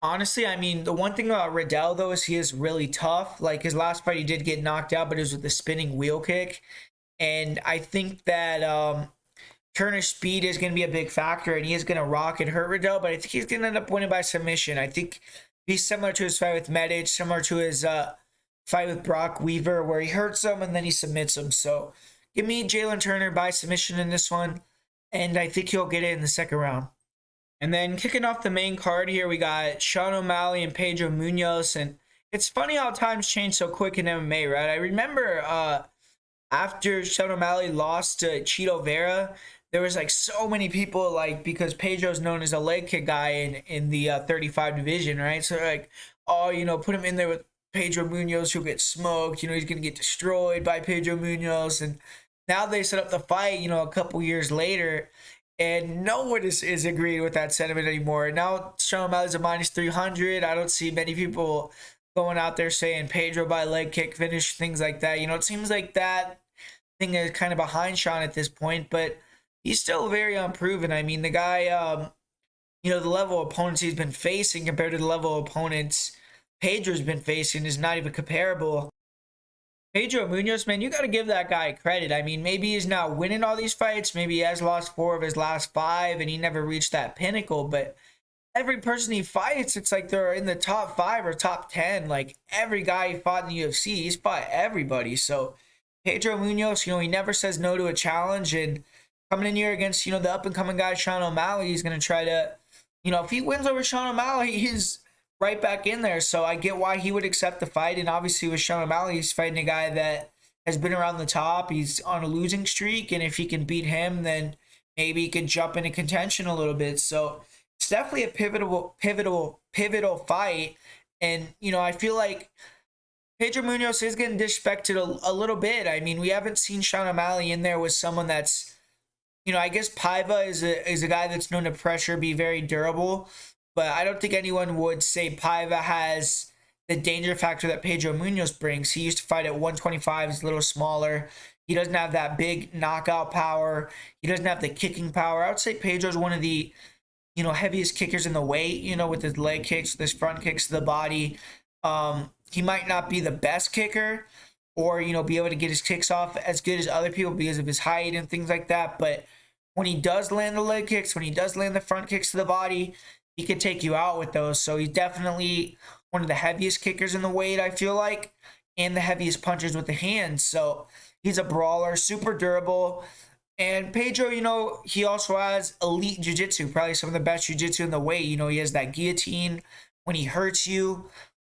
honestly, I mean, the one thing about Riddell, though, is he is really tough. Like, his last fight, he did get knocked out, but it was with the spinning wheel kick. And I think that Turner's speed is going to be a big factor, and he is going to rock and hurt Riddell, but I think he's going to end up winning by submission. I think he's similar to his fight with Medic, similar to his fight with Brock Weaver, where he hurts him and then he submits him. So, give me Jalin Turner by submission in this one. And I think he'll get it in the second round. And then kicking off the main card here, we got Sean O'Malley and Pedro Munhoz. And it's funny how times change so quick in MMA, right? I remember after Sean O'Malley lost to Cheeto Vera, there was like so many people, like, because Pedro's known as a leg kick guy in the 35 division, right? So like, oh, put him in there with Pedro Munhoz, who'll get smoked. He's going to get destroyed by Pedro Munhoz. And now they set up the fight, a couple years later, and no one is agreeing with that sentiment anymore. Now Sean O'Malley's a minus 300. I don't see many people going out there saying Pedro by leg kick finish, things like that. You know, it seems like that thing is kind of behind Sean at this point, but he's still very unproven. I mean, the guy, you know, the level of opponents he's been facing compared to the level of opponents Pedro's been facing is not even comparable. Pedro Munhoz, man, you got to give that guy credit. I mean, maybe he's not winning all these fights. Maybe he has lost 4 of his last 5, and he never reached that pinnacle. But every person he fights, it's like they're in the top 5 or top 10. Like, every guy he fought in the UFC, he's fought everybody. So, Pedro Munhoz, you know, he never says no to a challenge. And coming in here against, you know, the up-and-coming guy, Sean O'Malley, he's going to try to, you know, if he wins over Sean O'Malley, he's right back in there. So I get why he would accept the fight. And obviously with Sean O'Malley, he's fighting a guy that has been around the top. He's on a losing streak. And if he can beat him, then maybe he can jump into contention a little bit. So it's definitely a pivotal fight. And, you know, I feel like Pedro Munhoz is getting disrespected a little bit. I mean, we haven't seen Sean O'Malley in there with someone that's, you know, I guess Paiva is a guy that's known to pressure, be very durable. But I don't think anyone would say Paiva has the danger factor that Pedro Munhoz brings. He used to fight at 125. He's a little smaller. He doesn't have that big knockout power. He doesn't have the kicking power. I would say Pedro's one of the, you know, heaviest kickers in the weight, you know, with his leg kicks, with his front kicks to the body. He might not be the best kicker or, you know, be able to get his kicks off as good as other people because of his height and things like that. But when he does land the leg kicks, when he does land the front kicks to the body, he could take you out with those. So he's definitely one of the heaviest kickers in the weight, I feel like, and the heaviest punchers with the hands. So he's a brawler, super durable. And Pedro, you know, he also has elite jiu-jitsu, probably some of the best jiu-jitsu in the weight. You know, he has that guillotine when he hurts you.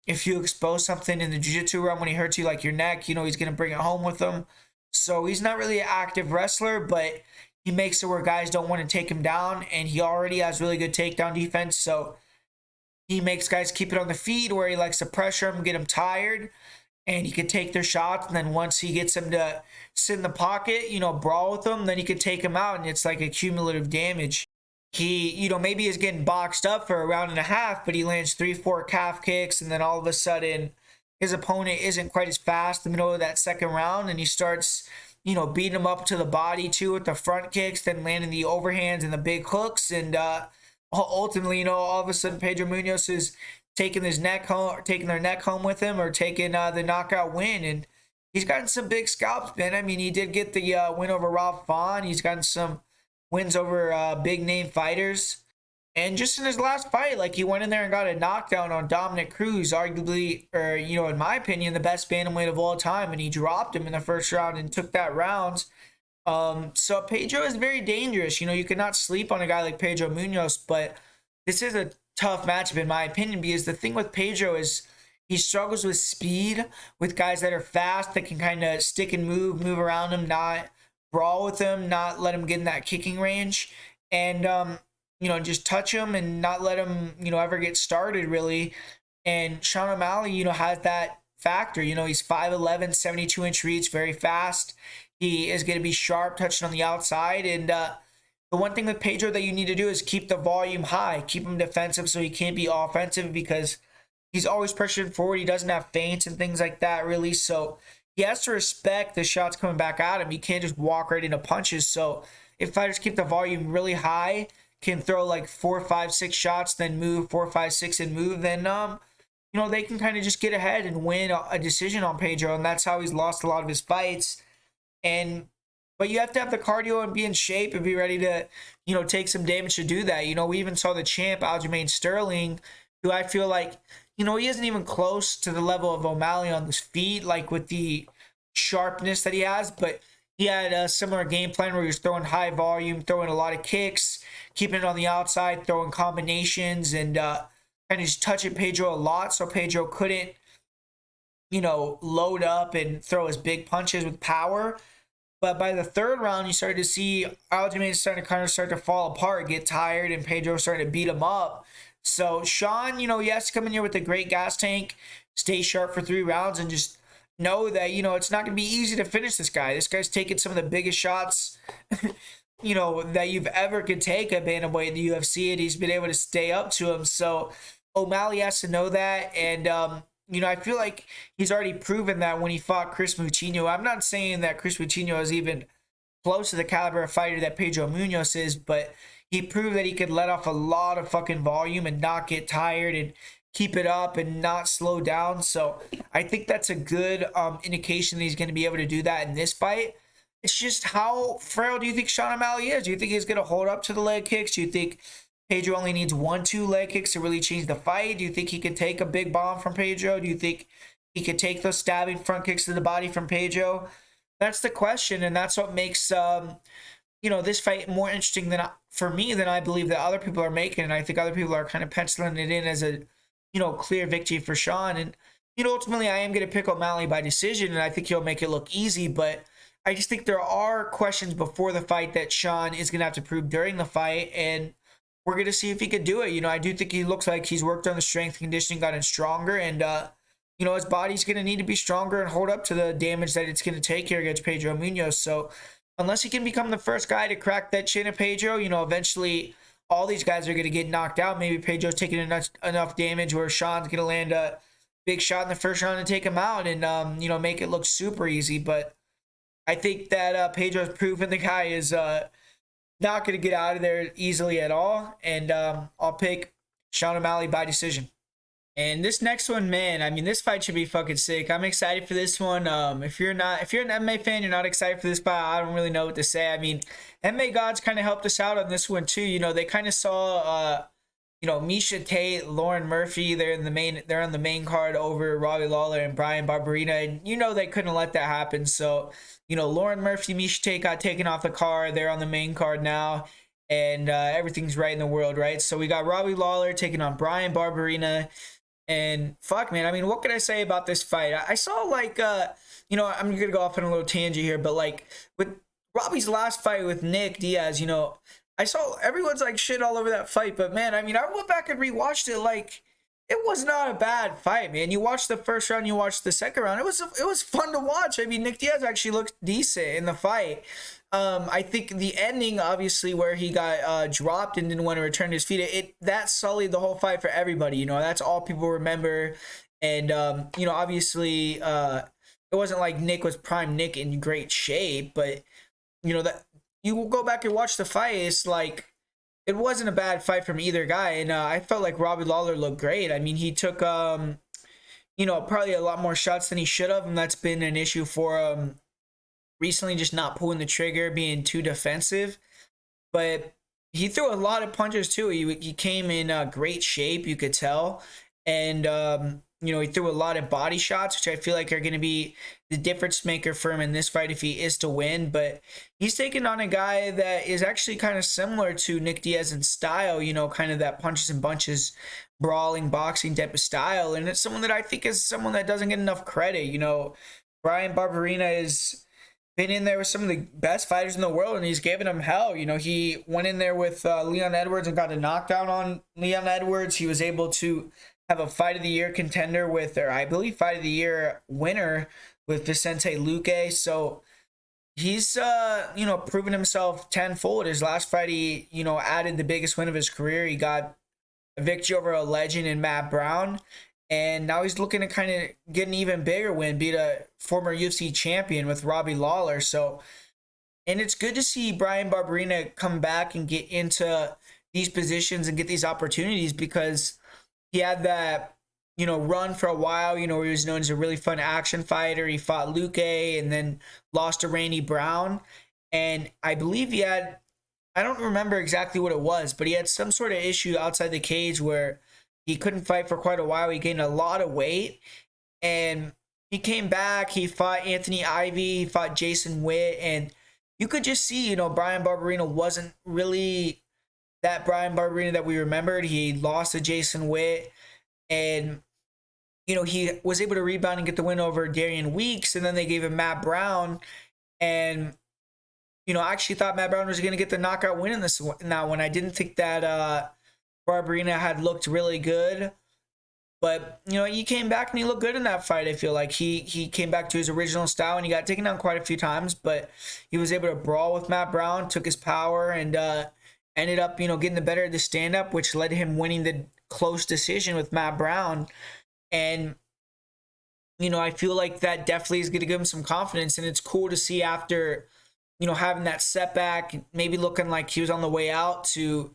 If you expose something in the jiu-jitsu realm when he hurts you, like your neck, you know, he's going to bring it home with him. So he's not really an active wrestler, but he makes it where guys don't want to take him down, and he already has really good takedown defense. So he makes guys keep it on the feet where he likes to pressure them, get them tired, and he can take their shots. And then once he gets them to sit in the pocket, you know, brawl with them, then he can take them out, and it's like a cumulative damage. He, you know, maybe is getting boxed up for a round and a half, but he lands 3-4 calf kicks, and then all of a sudden his opponent isn't quite as fast in the middle of that second round, and he starts, you know, beating him up to the body too with the front kicks, then landing the overhands and the big hooks. And ultimately, you know, all of a sudden Pedro Munhoz is taking their neck home with him, or taking the knockout win. And he's gotten some big scalps, man. I mean, he did get the win over Rob Font. He's gotten some wins over big name fighters. And just in his last fight, like, he went in there and got a knockdown on Dominic Cruz, arguably, or, you know, in my opinion, the best bantamweight of all time, and he dropped him in the first round and took that round. So Pedro is very dangerous. You know, you cannot sleep on a guy like Pedro Munhoz, but this is a tough matchup in my opinion, because the thing with Pedro is he struggles with speed, with guys that are fast, that can kind of stick and move around him, not brawl with him, not let him get in that kicking range, and you know, just touch him and not let him, you know, ever get started, really. And Sean O'Malley, you know, has that factor. You know, he's 5'11", 72-inch reach, very fast. He is going to be sharp, touching on the outside. And the one thing with Pedro that you need to do is keep the volume high, keep him defensive so he can't be offensive, because he's always pressuring forward. He doesn't have feints and things like that, really. So he has to respect the shots coming back at him. He can't just walk right into punches. So if fighters keep the volume really high, can throw like 4, 5, 6 shots, then move 4, 5, 6 and move, then you know, they can kind of just get ahead and win a decision on Pedro. And that's how he's lost a lot of his fights. But you have to have the cardio and be in shape and be ready to, you know, take some damage to do that. You know, we even saw the champ Aljamain Sterling, who I feel like, you know, he isn't even close to the level of O'Malley on his feet, like with the sharpness that he has, but he had a similar game plan where he was throwing high volume, throwing a lot of kicks, keeping it on the outside, throwing combinations, and kind of just touching Pedro a lot, so Pedro couldn't, you know, load up and throw his big punches with power. But by the third round, you started to see Aljamain starting to kind of start to fall apart, get tired, and Pedro started to beat him up. So Sean, you know, he has to come in here with a great gas tank, stay sharp for 3 rounds, and just know that, you know, it's not going to be easy to finish this guy. This guy's taking some of the biggest shots, you know, that you've ever could take at bantamweight in the UFC, and he's been able to stay up to him. So O'Malley has to know that, and I feel like he's already proven that when he fought Chris Moutinho. I'm not saying that Chris Moutinho is even close to the caliber of fighter that Pedro Munhoz is, but he proved that he could let off a lot of fucking volume and not get tired and keep it up and not slow down. So I think that's a good indication that he's going to be able to do that in this fight. It's just, how frail do you think Sean O'Malley is? Do you think he's going to hold up to the leg kicks? Do you think Pedro only needs 1-2 leg kicks to really change the fight? Do you think he could take a big bomb from Pedro? Do you think he could take those stabbing front kicks to the body from Pedro? That's the question, and that's what makes this fight more interesting for me than I believe that other people are making. And I think other people are kind of penciling it in as a clear victory for Sean. And ultimately, I am going to pick O'Malley by decision, and I think he'll make it look easy. But I just think there are questions before the fight that Sean is going to have to prove during the fight, and we're going to see if he could do it. I do think he looks like he's worked on the strength conditioning, gotten stronger, and his body's going to need to be stronger and hold up to the damage that it's going to take here against Pedro Munhoz. So unless he can become the first guy to crack that chin of Pedro, eventually all these guys are going to get knocked out. Maybe Pedro's taking enough damage where Sean's going to land a big shot in the first round and take him out and, make it look super easy. But I think that Pedro's proven the guy is not going to get out of there easily at all. And I'll pick Sean O'Malley by decision. And this next one, man, I mean, this fight should be fucking sick. I'm excited for this one. If you're an MMA fan, you're not excited for this fight, I don't really know what to say. I mean, MMA gods kind of helped us out on this one too. They kind of saw, Miesha Tate, Lauren Murphy. They're on the main card over Robbie Lawler and Bryan Barberena, and they couldn't let that happen. So, Lauren Murphy, Miesha Tate got taken off the card. They're on the main card now, and everything's right in the world, right? So we got Robbie Lawler taking on Bryan Barberena. And fuck, man, I mean, what can I say about this fight? I saw, like, I'm going to go off on a little tangent here, but, like, with Robbie's last fight with Nick Diaz, I saw everyone's, like, shit all over that fight. But, man, I mean, I went back and rewatched it. Like, it was not a bad fight, man. You watched the first round, you watched the second round. It was fun to watch. I mean, Nick Diaz actually looked decent in the fight. I think the ending, obviously, where he got dropped and didn't want to return to his feet, that sullied the whole fight for everybody. That's all people remember. And obviously, it wasn't like Nick was prime Nick in great shape, but that you go back and watch the fight, it's like it wasn't a bad fight from either guy. And I felt like Robbie Lawler looked great. I mean, he took probably a lot more shots than he should have, and that's been an issue for him recently, just not pulling the trigger, being too defensive. But he threw a lot of punches too. He came in great shape, you could tell. And, he threw a lot of body shots, which I feel like are going to be the difference maker for him in this fight if he is to win. But he's taking on a guy that is actually kind of similar to Nick Diaz in style, kind of that punches and bunches, brawling, boxing type of style. And it's someone that I think is someone that doesn't get enough credit. Bryan Barberena is been in there with some of the best fighters in the world, and he's giving them hell. He went in there with Leon Edwards and got a knockdown on Leon Edwards. He was able to have a Fight of the Year contender or I believe Fight of the Year winner with Vicente Luque. So he's, proven himself tenfold. His last fight, he, added the biggest win of his career. He got a victory over a legend in Matt Brown. And now he's looking to kind of get an even bigger win, beat a former UFC champion with Robbie Lawler. So, and it's good to see Bryan Barberena come back and get into these positions and get these opportunities, because he had that, run for a while, where he was known as a really fun action fighter. He fought Luque and then lost to Randy Brown. And I believe I don't remember exactly what it was, but he had some sort of issue outside the cage where he couldn't fight for quite a while. He gained a lot of weight, and he came back. He fought Anthony Ivy. He fought Jason Witt, and you could just see, Bryan Barberena wasn't really that Bryan Barberena that we remembered. He lost to Jason Witt, and, he was able to rebound and get the win over Darian Weeks, and then they gave him Matt Brown, and, I actually thought Matt Brown was going to get the knockout win in that one. I didn't think that Barberena had looked really good, but he came back and he looked good in that fight. I feel like he came back to his original style, and he got taken down quite a few times, but he was able to brawl with Matt Brown, took his power, and ended up getting the better of the stand-up, which led to him winning the close decision with Matt Brown. And I feel like that definitely is going to give him some confidence. And it's cool to see after, having that setback, maybe looking like he was on the way out, to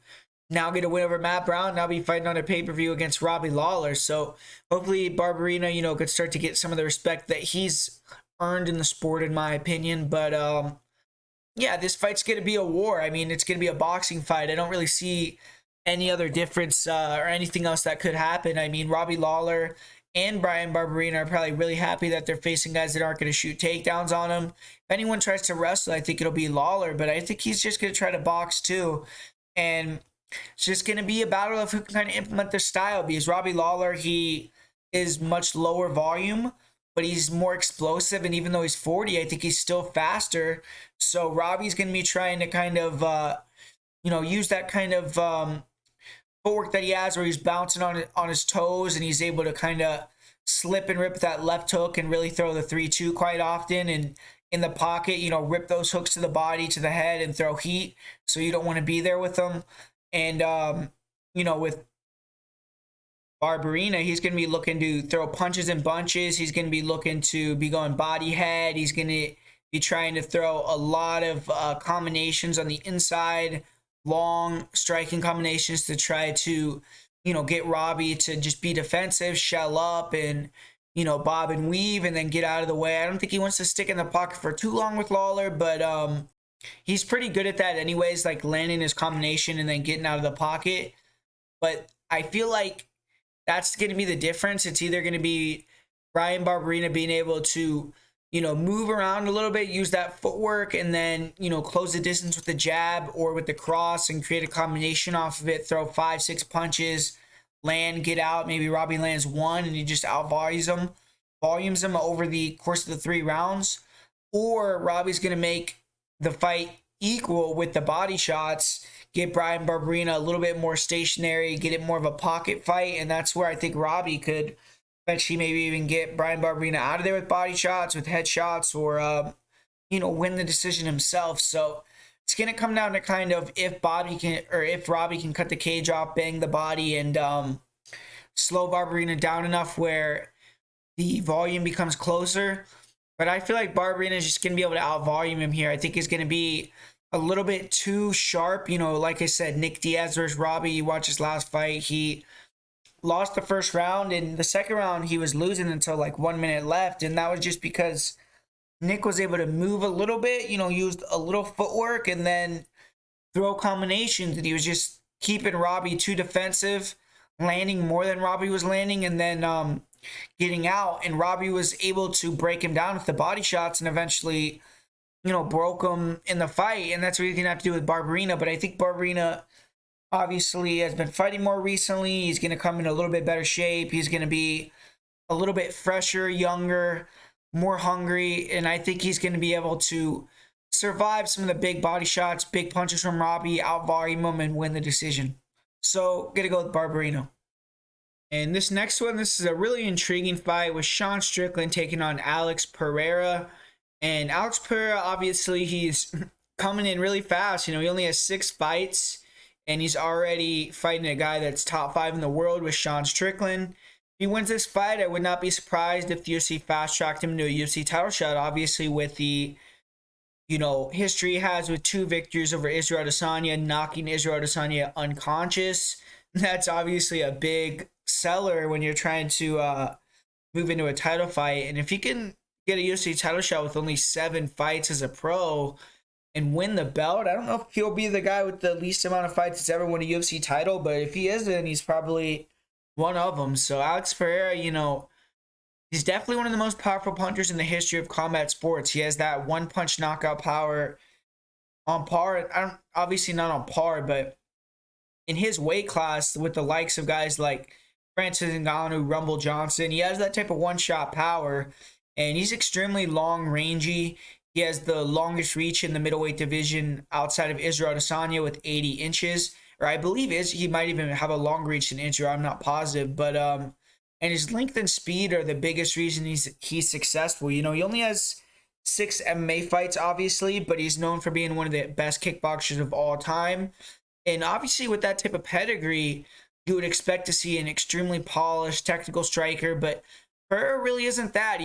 now get a win over Matt Brown, now be fighting on a pay-per-view against Robbie Lawler. So hopefully Barbarena, could start to get some of the respect that he's earned in the sport, in my opinion. But yeah, this fight's going to be a war. I mean, it's going to be a boxing fight. I don't really see any other difference or anything else that could happen. I mean, Robbie Lawler and Bryan Barberena are probably really happy that they're facing guys that aren't going to shoot takedowns on them. If anyone tries to wrestle, I think it'll be Lawler, but I think he's just going to try to box too. And it's just going to be a battle of who can kind of implement their style, because Robbie Lawler, he is much lower volume, but he's more explosive. And even though he's 40, I think he's still faster. So Robbie's going to be trying to kind of, use that kind of footwork that he has, where he's bouncing on his toes, and he's able to kind of slip and rip that left hook and really throw the 3-2 quite often. And in the pocket, rip those hooks to the body, to the head, and throw heat. So you don't want to be there with them. And, with Barbarena, he's going to be looking to throw punches and bunches. He's going to be looking to be going body head. He's going to be trying to throw a lot of combinations on the inside, long striking combinations to try to, get Robbie to just be defensive, shell up, and, bob and weave, and then get out of the way. I don't think he wants to stick in the pocket for too long with Lawler, but he's pretty good at that anyways, like landing his combination and then getting out of the pocket. But I feel like that's going to be the difference. It's either going to be Bryan Barberena being able to, move around a little bit, use that footwork, and then, close the distance with the jab or with the cross and create a combination off of it, throw 5-6 punches, land, get out. Maybe Robbie lands one and he just volumes him over the course of the 3 rounds. Or Robbie's going to make the fight equal with the body shots, get Bryan Barberena a little bit more stationary, get it more of a pocket fight. And that's where I think Robbie could eventually maybe even get Bryan Barberena out of there with body shots, with headshots, or, win the decision himself. So it's going to come down to kind of if Robbie can cut the cage off, bang the body, and slow Barberena down enough where the volume becomes closer. But I feel like Barberena is just going to be able to out-volume him here. I think he's going to be a little bit too sharp. Like I said, Nick Diaz versus Robbie, you watch his last fight, he lost the first round. In the second round, he was losing until like 1 minute left. And that was just because Nick was able to move a little bit, used a little footwork and then throw combinations. And he was just keeping Robbie too defensive, landing more than Robbie was landing, and then getting out. And Robbie was able to break him down with the body shots and eventually, broke him in the fight. And that's what he's going to have to do with Barberena. But I think Barberena obviously has been fighting more recently. He's going to come in a little bit better shape. He's going to be a little bit fresher, younger, more hungry. And I think he's going to be able to survive some of the big body shots, big punches from Robbie, out-volume him, and win the decision. So, going to go with Barbarena. And this next one, this is a really intriguing fight with Sean Strickland taking on Alex Pereira. And Alex Pereira, obviously, he's coming in really fast. He only has 6 fights, and he's already fighting a guy that's top 5 in the world with Sean Strickland. If he wins this fight, I would not be surprised if the UFC fast-tracked him to a UFC title shot, obviously with the, history he has with 2 victories over Israel Adesanya, knocking Israel Adesanya unconscious. That's obviously a big seller when you're trying to move into a title fight. And if he can get a UFC title shot with only 7 fights as a pro and win the belt, I don't know if he'll be the guy with the least amount of fights that's ever won a UFC title, but if he isn't, he's probably one of them. So Alex Pereira, he's definitely one of the most powerful punchers in the history of combat sports. He has that one-punch knockout power on par. Obviously not on par, but in his weight class with the likes of guys like Francis Ngannou, Rumble Johnson, he has that type of one-shot power, and he's extremely long, rangy. He has the longest reach in the middleweight division outside of Israel Adesanya with 80 inches. Or I believe he might even have a longer reach than Israel. I'm not positive. But and his length and speed are the biggest reason he's successful. He only has 6 MMA fights, obviously, but he's known for being one of the best kickboxers of all time. And obviously with that type of pedigree, you would expect to see an extremely polished technical striker. But Pereira really isn't that.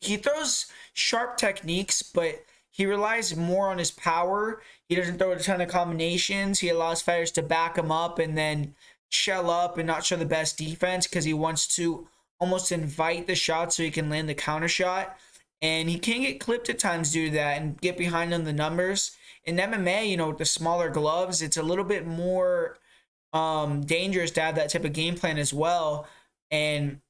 He throws sharp techniques, but he relies more on his power. He doesn't throw a ton of combinations. He allows fighters to back him up and then shell up and not show the best defense because he wants to almost invite the shot so he can land the counter shot. And he can get clipped at times due to that and get behind on the numbers. In MMA, with the smaller gloves, it's a little bit more dangerous to have that type of game plan as well. And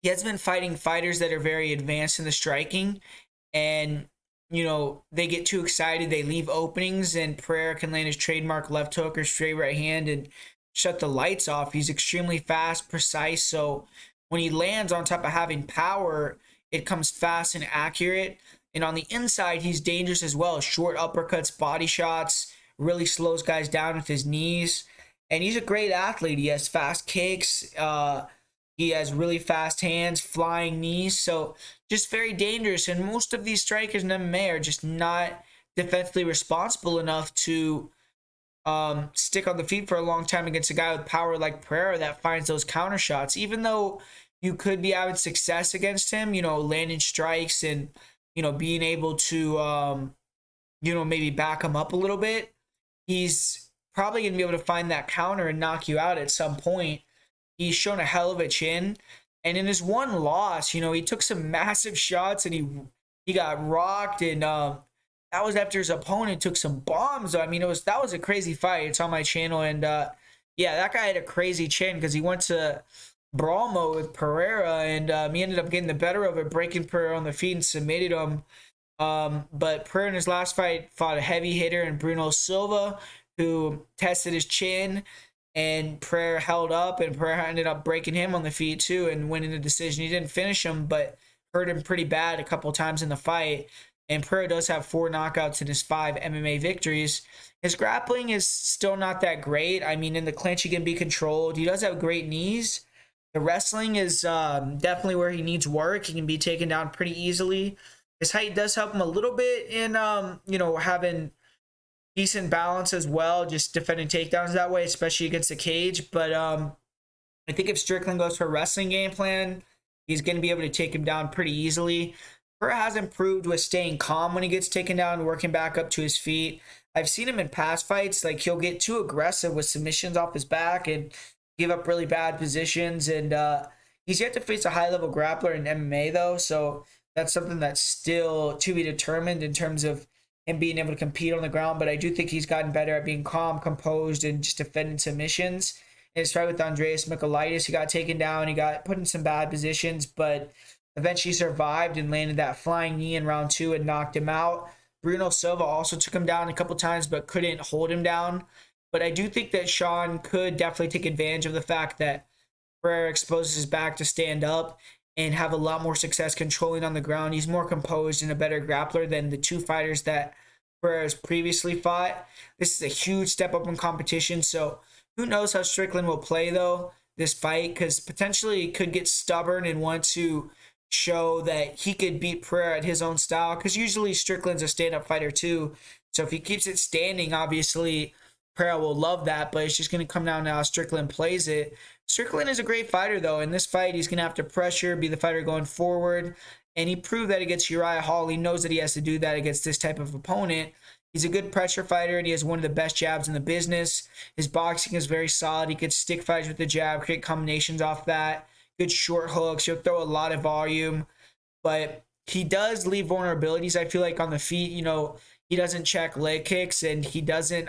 he has been fighting fighters that are very advanced in the striking, and they get too excited, they leave openings, and Pereira can land his trademark left hook or straight right hand and shut the lights off. He's extremely fast, precise, so when he lands on top of having power, it comes fast and accurate. And on the inside, he's dangerous as well. Short uppercuts, body shots, really slows guys down with his knees. And he's a great athlete. He has fast kicks. He has really fast hands, flying knees. So just very dangerous. And most of these strikers in MMA are just not defensively responsible enough to stick on the feet for a long time against a guy with power like Pereira that finds those counter shots. Even though you could be having success against him, landing strikes and, being able to, maybe back him up a little bit, he's probably going to be able to find that counter and knock you out at some point. He's shown a hell of a chin. And in his one loss, he took some massive shots and he got rocked. And that was after his opponent took some bombs. I mean, that was a crazy fight. It's on my channel. And yeah, that guy had a crazy chin because he went to brawl mode with Pereira, and he ended up getting the better of it, breaking Pereira on the feet and submitted him. But Pereira in his last fight fought a heavy hitter in Bruno Silva, who tested his chin, and Pereira held up, and Pereira ended up breaking him on the feet too and winning the decision. He didn't finish him, but hurt him pretty bad a couple times in the fight. And Pereira does have 4 knockouts in his 5 MMA victories. His grappling is still not that great. I mean, in the clinch, he can be controlled. He does have great knees. The wrestling is definitely where he needs work. He can be taken down pretty easily. His height does help him a little bit in, having decent balance as well, just defending takedowns that way, especially against the cage. But I think if Strickland goes for a wrestling game plan, he's going to be able to take him down pretty easily. Pereira has improved with staying calm when he gets taken down, working back up to his feet. I've seen him in past fights, like he'll get too aggressive with submissions off his back and give up really bad positions. And he's yet to face a high-level grappler in MMA, though, so that's something that's still to be determined in terms of him being able to compete on the ground. But I do think he's gotten better at being calm, composed, and just defending submissions. In his fight with Andreas Michailidis, he got taken down. He got put in some bad positions, but eventually survived and landed that flying knee in round 2 and knocked him out. Bruno Silva also took him down a couple times, but couldn't hold him down. But I do think that Sean could definitely take advantage of the fact that Pereira exposes his back to stand up and have a lot more success controlling on the ground. He's more composed and a better grappler than the 2 fighters that Pereira's previously fought. This is a huge step up in competition, so who knows how Strickland will play, though, this fight, because potentially he could get stubborn and want to show that he could beat Pereira at his own style, because usually Strickland's a stand-up fighter too. So if he keeps it standing, obviously Pereira will love that, but it's just going to come down to how Strickland plays it. Strickland is a great fighter, though. In this fight, he's going to have to pressure, be the fighter going forward, and he proved that against Uriah Hall. He knows that he has to do that against this type of opponent. He's a good pressure fighter, and he has one of the best jabs in the business. His boxing is very solid. He could stick fights with the jab, create combinations off that. Good short hooks. He'll throw a lot of volume, but he does leave vulnerabilities, I feel like, on the feet. He doesn't check leg kicks, and he doesn't,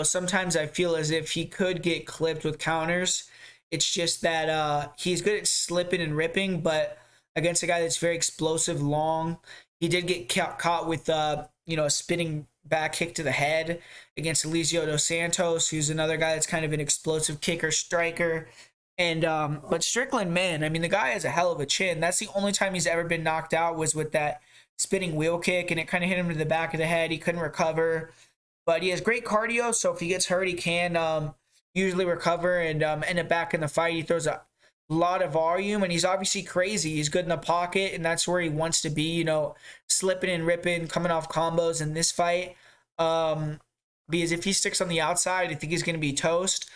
sometimes I feel as if he could get clipped with counters. It's just that he's good at slipping and ripping, but against a guy that's very explosive, long, he did get caught with, a spinning back kick to the head against Eliseo dos Santos, who's another guy that's kind of an explosive kicker, striker. And but Strickland, man, I mean, the guy has a hell of a chin. That's the only time he's ever been knocked out was with that spinning wheel kick, and it kind of hit him to the back of the head. He couldn't recover. But he has great cardio, so if he gets hurt, he can usually recover and end up back in the fight. He throws a lot of volume, and he's obviously crazy. He's good in the pocket, and that's where he wants to be, slipping and ripping, coming off combos in this fight. Because if he sticks on the outside, I think he's going to be toast.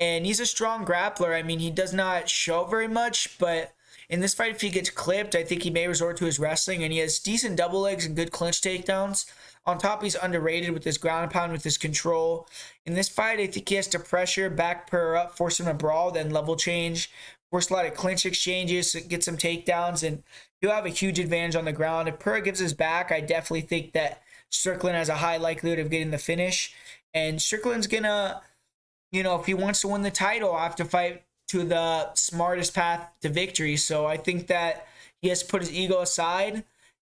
And he's a strong grappler. I mean, he does not show very much, but in this fight, if he gets clipped, I think he may resort to his wrestling, and he has decent double legs and good clinch takedowns. On top, he's underrated with his ground and pound, with his control. In this fight, I think he has to pressure, back Pereira up, force him to brawl, then level change, force a lot of clinch exchanges, get some takedowns, and he'll have a huge advantage on the ground. If Pereira gives his back, I definitely think that Strickland has a high likelihood of getting the finish. And Strickland's gonna, if he wants to win the title, have to fight to the smartest path to victory. So I think that he has to put his ego aside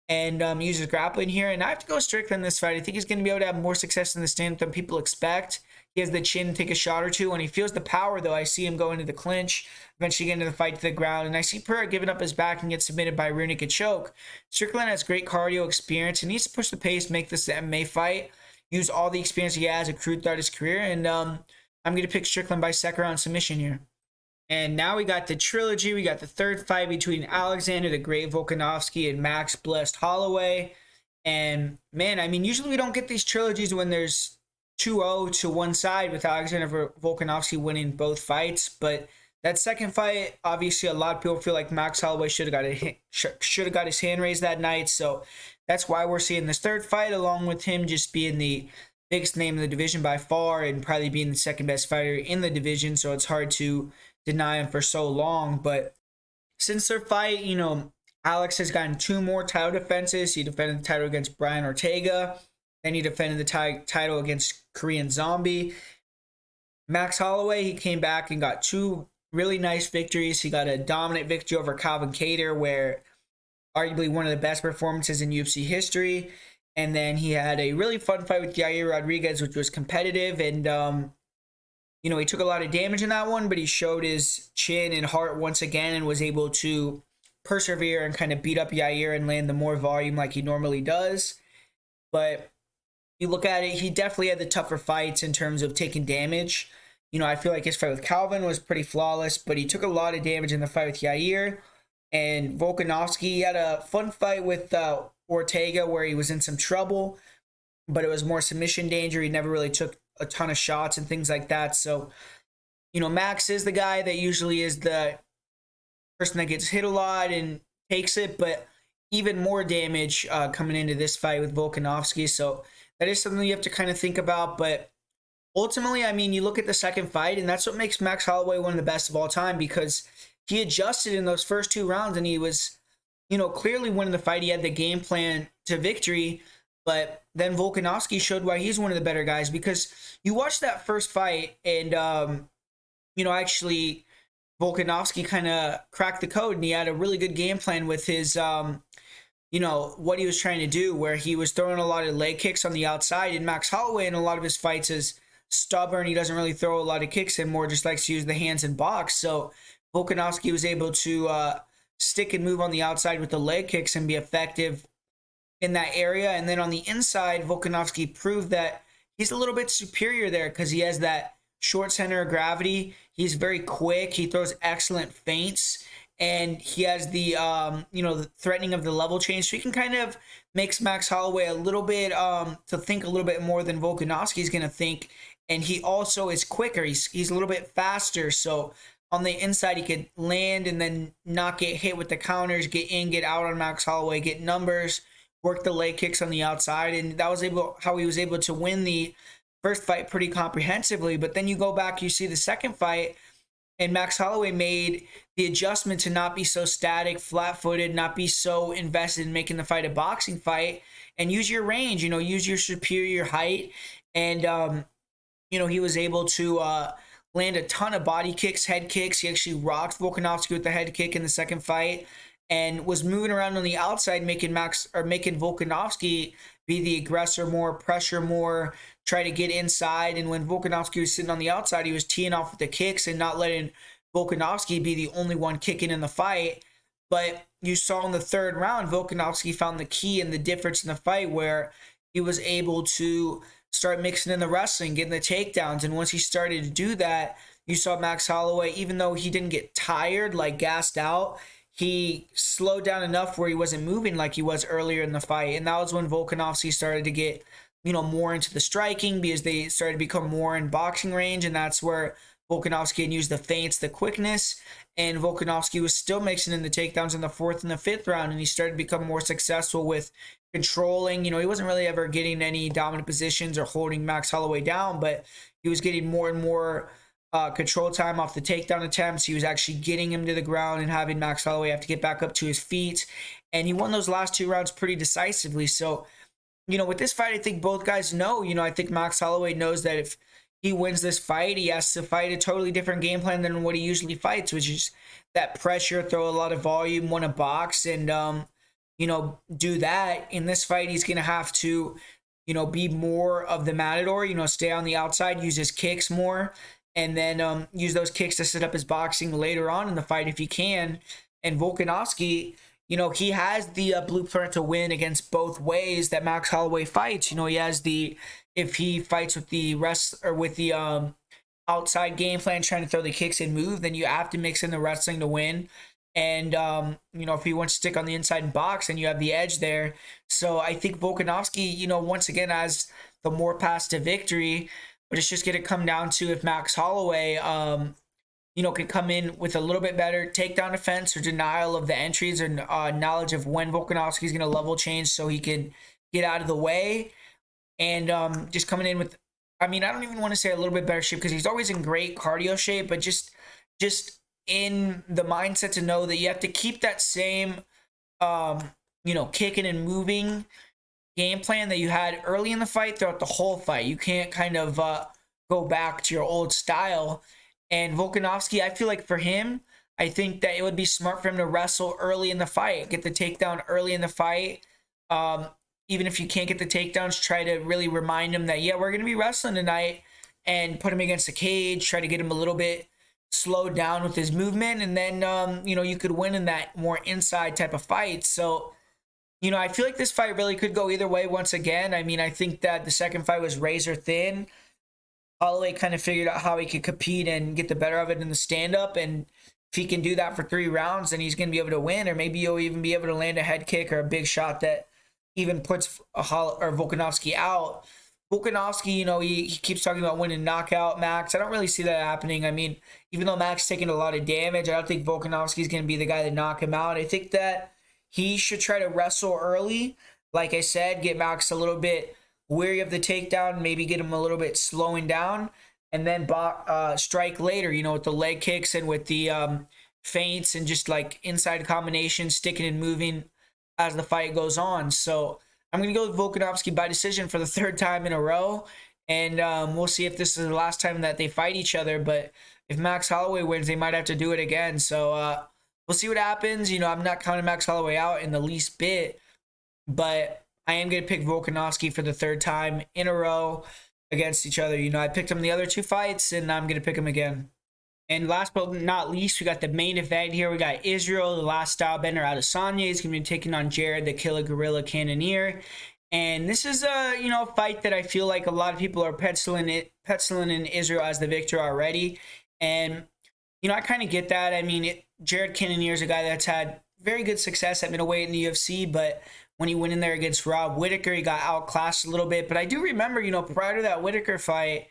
and use his grappling here. And I have to go Strickland in this fight. I think he's going to be able to have more success in the stand than people expect. He has the chin to take a shot or two. When he feels the power, though, I see him go into the clinch, eventually get into the fight to the ground. And I see Pereira giving up his back and get submitted by rear naked choke. Strickland has great cardio experience and needs to push the pace, make this the MMA fight, use all the experience he has accrued throughout his career. And I'm going to pick Strickland by second round submission here. And now we got the trilogy. We got the third fight between Alexander the Great Volkanovski and Max Blessed Holloway. And man, I mean, usually we don't get these trilogies when there's 2-0 to one side, with Alexander Volkanovski winning both fights. But that second fight, obviously, a lot of people feel like Max Holloway should have got his hand raised that night. So that's why we're seeing this third fight, along with him just being the biggest name in the division by far and probably being the second best fighter in the division. So it's hard to deny him for so long. But since their fight, Alex has gotten 2 more title defenses. He defended the title against Brian Ortega. Then he defended the title against Korean Zombie. Max Holloway, he came back and got 2 really nice victories. He got a dominant victory over Calvin Kattar, where arguably one of the best performances in UFC history. And then he had a really fun fight with Yair Rodriguez, which was competitive. And, he took a lot of damage in that one, but he showed his chin and heart once again and was able to persevere and kind of beat up Yair and land the more volume like he normally does. But you look at it, he definitely had the tougher fights in terms of taking damage. I feel like his fight with Calvin was pretty flawless, but he took a lot of damage in the fight with Yair. And Volkanovski had a fun fight with Ortega where he was in some trouble, but it was more submission danger. He never really took a ton of shots and things like that. So, Max is the guy that usually is the person that gets hit a lot and takes it, but even more damage coming into this fight with Volkanovski. So that is something you have to kind of think about. But ultimately, I mean, you look at the second fight, and that's what makes Max Holloway one of the best of all time, because he adjusted in those first 2 rounds and he was, clearly winning the fight. He had the game plan to victory. But then Volkanovski showed why he's one of the better guys, because you watch that first fight and, actually Volkanovski kind of cracked the code and he had a really good game plan with his, what he was trying to do, where he was throwing a lot of leg kicks on the outside. And Max Holloway in a lot of his fights is stubborn. He doesn't really throw a lot of kicks and more just likes to use the hands and box. So Volkanovski was able to stick and move on the outside with the leg kicks and be effective in that area. And then on the inside, Volkanovski proved that he's a little bit superior there because he has that short center of gravity. He's very quick. He throws excellent feints, and he has the the threatening of the level change. So he can kind of makes Max Holloway a little bit to think a little bit more than Volkanovski is going to think. And he also is quicker. He's a little bit faster. So on the inside, he could land and then not get hit with the counters, get in, get out on Max Holloway, get numbers, work the leg kicks on the outside, and that was how he was able to win the first fight pretty comprehensively. But then you go back, you see the second fight, and Max Holloway made the adjustment to not be so static, flat-footed, not be so invested in making the fight a boxing fight, and use your range, use your superior height. And, he was able to land a ton of body kicks, head kicks. He actually rocked Volkanovski with the head kick in the second fight, and was moving around on the outside, making Volkanovski be the aggressor more, pressure more, try to get inside. And when Volkanovski was sitting on the outside, he was teeing off with the kicks and not letting Volkanovski be the only one kicking in the fight. But you saw in the third round, Volkanovski found the key and the difference in the fight, where he was able to start mixing in the wrestling, getting the takedowns. And once he started to do that, you saw Max Holloway, even though he didn't get tired, like gassed out, he slowed down enough where he wasn't moving like he was earlier in the fight. And that was when Volkanovski started to get, more into the striking, because they started to become more in boxing range. And that's where Volkanovski and use the feints, the quickness, and Volkanovski was still mixing in the takedowns in the 4th and the 5th round, and he started to become more successful with controlling. He wasn't really ever getting any dominant positions or holding Max Holloway down, but he was getting more and more control time off the takedown attempts. He was actually getting him to the ground and having Max Holloway have to get back up to his feet, and he won those last 2 rounds pretty decisively. So, with this fight, I think both guys know, I think Max Holloway knows that if he wins this fight, he has to fight a totally different game plan than what he usually fights, which is that pressure, throw a lot of volume, want to box, and, do that. In this fight, he's going to have to, be more of the matador, stay on the outside, use his kicks more, and then use those kicks to set up his boxing later on in the fight if he can. And Volkanovski, he has the blueprint to win against both ways that Max Holloway fights. He has if he fights with the outside game plan, trying to throw the kicks and move, then you have to mix in the wrestling to win. And, if he wants to stick on the inside and box, then you have the edge there. So I think Volkanovski, once again, has the more path to victory, but it's just going to come down to if Max Holloway, can come in with a little bit better takedown defense or denial of the entries and knowledge of when Volkanovski is going to level change so he can get out of the way. And just coming in with, I don't even want to say a little bit better shape because he's always in great cardio shape, but just in the mindset to know that you have to keep that same, kicking and moving game plan that you had early in the fight throughout the whole fight. You can't kind of go back to your old style. And Volkanovski, I feel like for him, I think that it would be smart for him to wrestle early in the fight, get the takedown early in the fight. Even if you can't get the takedowns, try to really remind him that, yeah, we're going to be wrestling tonight, and put him against the cage, try to get him a little bit slowed down with his movement. And then, you could win in that more inside type of fight. So, I feel like this fight really could go either way once again. I think that the second fight was razor thin. Holloway kind of figured out how he could compete and get the better of it in the stand-up, and if he can do that for 3 rounds, then he's going to be able to win, or maybe he'll even be able to land a head kick or a big shot that even puts Volkanovski out. Volkanovski, he keeps talking about winning knockout Max. I don't really see that happening. Even though Max is taking a lot of damage, I don't think Volkanovski is going to be the guy to knock him out. I think that he should try to wrestle early. Like I said, get Max a little bit weary of the takedown, maybe get him a little bit slowing down, and then strike later, with the leg kicks and with the feints and just like inside combinations, sticking and moving as the fight goes on. So I'm going to go with Volkanovski by decision for the 3rd time in a row, and we'll see if this is the last time that they fight each other. But if Max Holloway wins, they might have to do it again. So we'll see what happens. I'm not counting Max Holloway out in the least bit, but I am going to pick Volkanovski for the 3rd time in a row against each other. I picked him the other 2 fights, and I'm going to pick him again. And last but not least, we got the main event here. We got Israel, the last stylebender, Adesanya. He's going to be taking on Jared, the Killer Gorilla Cannonier. And this is a fight that I feel like a lot of people are penciling in Israel as the victor already. And I kind of get that. Jared Cannonier is a guy that's had very good success at middleweight in the UFC, but when he went in there against Rob Whittaker, he got outclassed a little bit. But I do remember, prior to that Whittaker fight,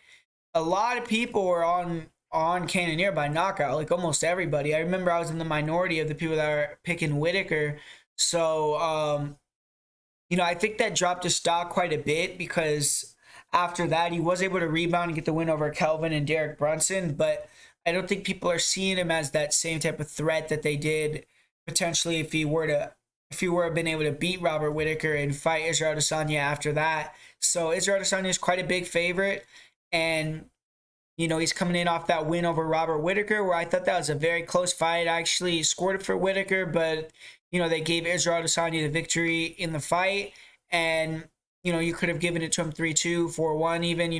a lot of people were on Cannonier by knockout, like almost everybody. I remember I was in the minority of the people that are picking Whittaker. So, I think that dropped his stock quite a bit because after that, he was able to rebound and get the win over Kelvin and Derek Brunson. But I don't think people are seeing him as that same type of threat that they did potentially if he were been able to beat Robert Whittaker and fight Israel Adesanya after that. So Israel Adesanya is quite a big favorite, and he's coming in off that win over Robert Whittaker, where I thought that was a very close fight. I actually scored it for Whittaker, but they gave Israel Adesanya the victory in the fight, and you could have given it to him 3-2, 4-1 even,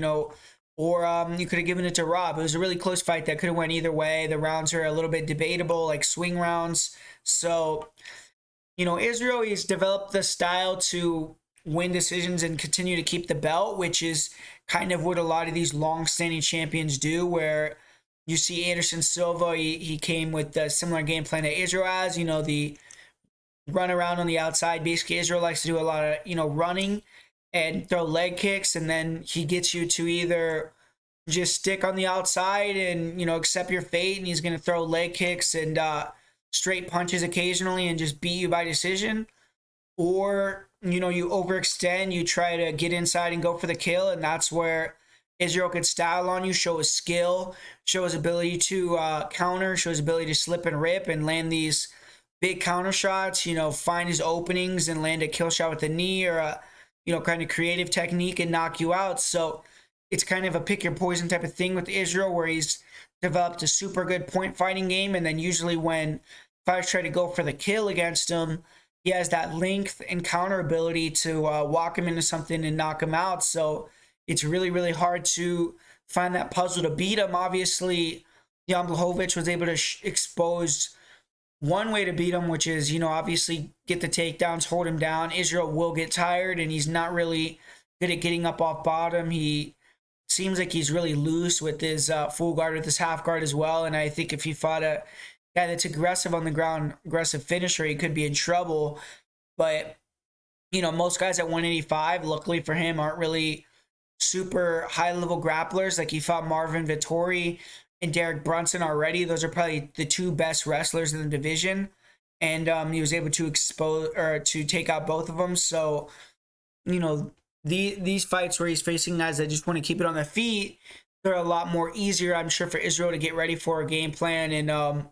or you could have given it to Rob. It was a really close fight that could have went either way. The rounds are a little bit debatable, like swing rounds. So Israel, he's developed the style to win decisions and continue to keep the belt, which is kind of what a lot of these long-standing champions do, where you see Anderson Silva, he came with a similar game plan that Israel has, the run around on the outside. Basically, Israel likes to do a lot of, running and throw leg kicks, and then he gets you to either just stick on the outside and, accept your fate, and he's going to throw leg kicks and straight punches occasionally and just beat you by decision. Or, you overextend, you try to get inside and go for the kill, and that's where Israel could style on you, show his skill, show his ability to counter, show his ability to slip and rip and land these big counter shots, find his openings and land a kill shot with the knee or a, kind of creative technique and knock you out. So it's kind of a pick your poison type of thing with Israel, where he's developed a super good point fighting game. And then usually when fighters try to go for the kill against him, he has that length and counter ability to walk him into something and knock him out. So it's really, really hard to find that puzzle to beat him. Obviously, Jan Blachowicz was able to expose one way to beat him, which is, obviously get the takedowns, hold him down. Israel will get tired, and he's not really good at getting up off bottom. He seems like he's really loose with his full guard, with his half guard as well. And I think if he fought a guy that's aggressive on the ground, aggressive finisher, he could be in trouble. But, most guys at 185, luckily for him, aren't really super high-level grapplers. Like, he fought Marvin Vettori and Derek Brunson already. Those are probably the two best wrestlers in the division. And he was able to to take out both of them. So, these fights where he's facing guys that just want to keep it on their feet, they're a lot more easier, I'm sure, for Israel to get ready for a game plan and,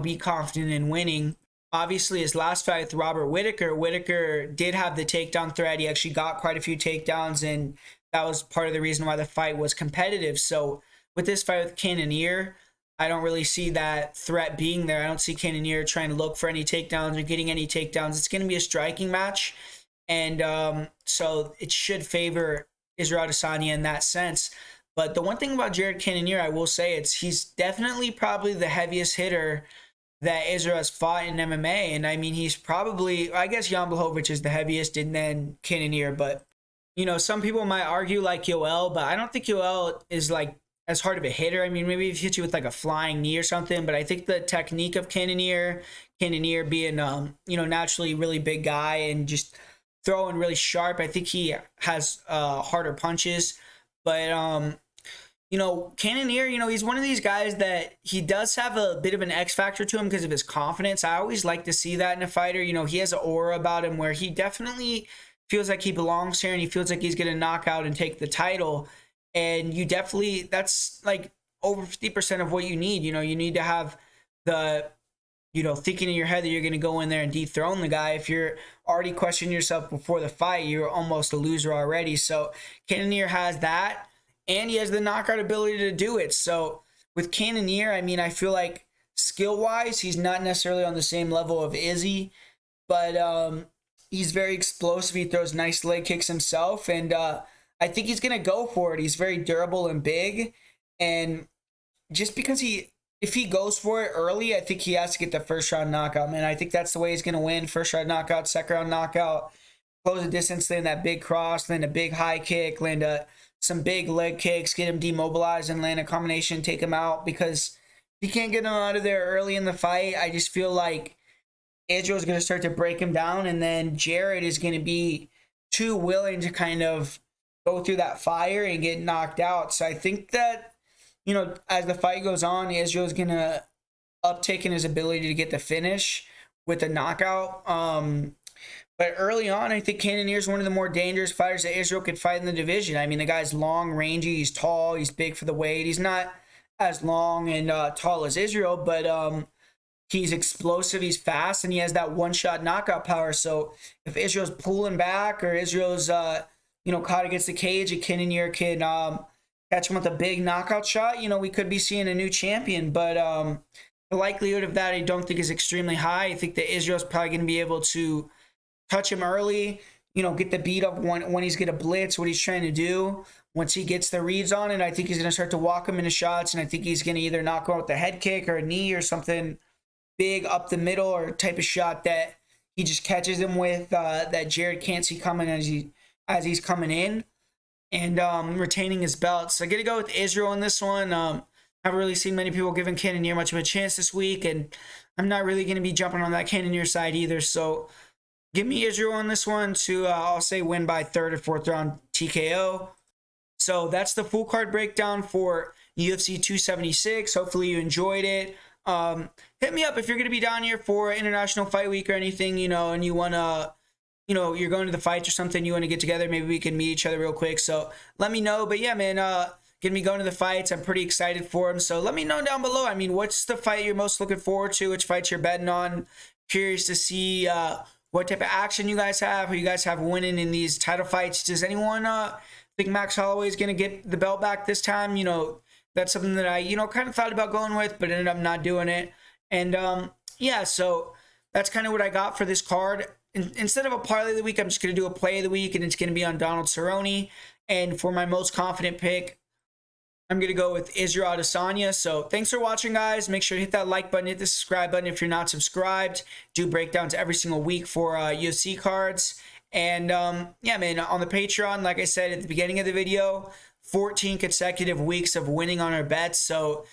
be confident in winning. Obviously, his last fight with Robert Whittaker did have the takedown threat. He actually got quite a few takedowns, and that was part of the reason why the fight was competitive. So with this fight with Cannonier, I don't really see that threat being there. I don't see Cannonier trying to look for any takedowns or getting any takedowns. It's going to be a striking match. And so it should favor Israel Adesanya in that sense. But the one thing about Jared Cannonier, I will say, he's definitely probably the heaviest hitter that Israel has fought in MMA. And I mean, he's probably, I guess Jan Blachowicz is the heaviest and then Cannonier. But, some people might argue like Yoel, but I don't think Yoel is like as hard of a hitter. I mean, maybe if he hits you with like a flying knee or something, but I think the technique of Cannonier being, naturally a really big guy and just throwing really sharp, I think he has harder punches. But, Cannonier, he's one of these guys that he does have a bit of an X factor to him because of his confidence. I always like to see that in a fighter. He has an aura about him where he definitely feels like he belongs here and he feels like he's going to knock out and take the title. And that's like over 50% of what you need. You need to have the, thinking in your head that you're going to go in there and dethrone the guy. If you're already questioning yourself before the fight, you're almost a loser already. So Cannonier has that, and he has the knockout ability to do it. So with Cannonier, I mean, I feel like skill-wise, he's not necessarily on the same level of Izzy, but he's very explosive. He throws nice leg kicks himself, and I think he's going to go for it. He's very durable and big, and just because if he goes for it early, I think he has to get the first round knockout, man. I think that's the way he's going to win. First round knockout, second round knockout, close the distance, land that big cross, land a big high kick, land some big leg kicks, get him demobilized and land a combination, take him out. Because if you can't get him out of there early in the fight, I just feel like Israel's going to start to break him down, and then Jared is going to be too willing to kind of go through that fire and get knocked out. So I think that, as the fight goes on, Israel's going to uptake in his ability to get the finish with a knockout. But early on, I think Cannonier is one of the more dangerous fighters that Israel could fight in the division. I mean, the guy's long, rangy, he's tall, he's big for the weight. He's not as long and tall as Israel, but he's explosive, he's fast, and he has that one-shot knockout power. So if Israel's pulling back or Israel's, caught against the cage, a Cannonier can catch him with a big knockout shot, we could be seeing a new champion. But the likelihood of that I don't think is extremely high. I think that Israel's probably going to be able to touch him early, get the beat up when he's going to blitz, what he's trying to do. Once he gets the reads on it, I think he's going to start to walk him into shots, and I think he's going to either knock him out with a head kick or a knee or something big up the middle, or type of shot that he just catches him with that Jared can't see coming as he's coming in, and retaining his belt. So I got to go with Israel in this one. I haven't really seen many people giving Cannonier much of a chance this week, and I'm not really going to be jumping on that Cannonier side either. So give me Israel on this one to, I'll say, win by third or fourth round TKO. So that's the full card breakdown for UFC 276. Hopefully you enjoyed it. Hit me up if you're going to be down here for International Fight Week or anything, you know, and you want to, you know, you're going to the fights or something, you want to get together, maybe we can meet each other real quick. So let me know. But yeah, man, gonna be going to the fights. I'm pretty excited for them. So let me know down below. I mean, what's the fight you're most looking forward to? Which fights you're betting on? Curious to see what type of action you guys have, who you guys have winning in these title fights. Does anyone think Max Holloway is gonna get the belt back this time? You know, that's something that I, you know, kind of thought about going with, but ended up not doing it. And yeah, so that's kind of what I got for this card. Instead of a parlay of the week, I'm just going to do a play of the week, and it's going to be on Donald Cerrone. And for my most confident pick, I'm going to go with Israel Adesanya. So thanks for watching, guys. Make sure to hit that like button, hit the subscribe button if you're not subscribed. Do breakdowns every single week for UFC cards. And yeah, man, on the Patreon, like I said at the beginning of the video, 14 consecutive weeks of winning on our bets. So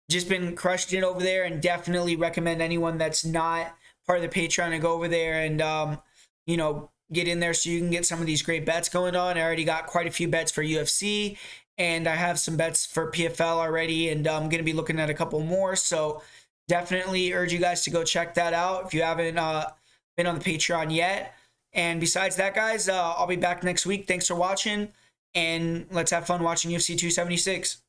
just been crushing it over there, and definitely recommend anyone that's not part of the Patreon to go over there and, you know, get in there so you can get some of these great bets going on. I already got quite a few bets for UFC, and I have some bets for PFL already, and I'm going to be looking at a couple more. So definitely urge you guys to go check that out if you haven't been on the Patreon yet. And besides that, guys, I'll be back next week. Thanks for watching, and let's have fun watching UFC 276.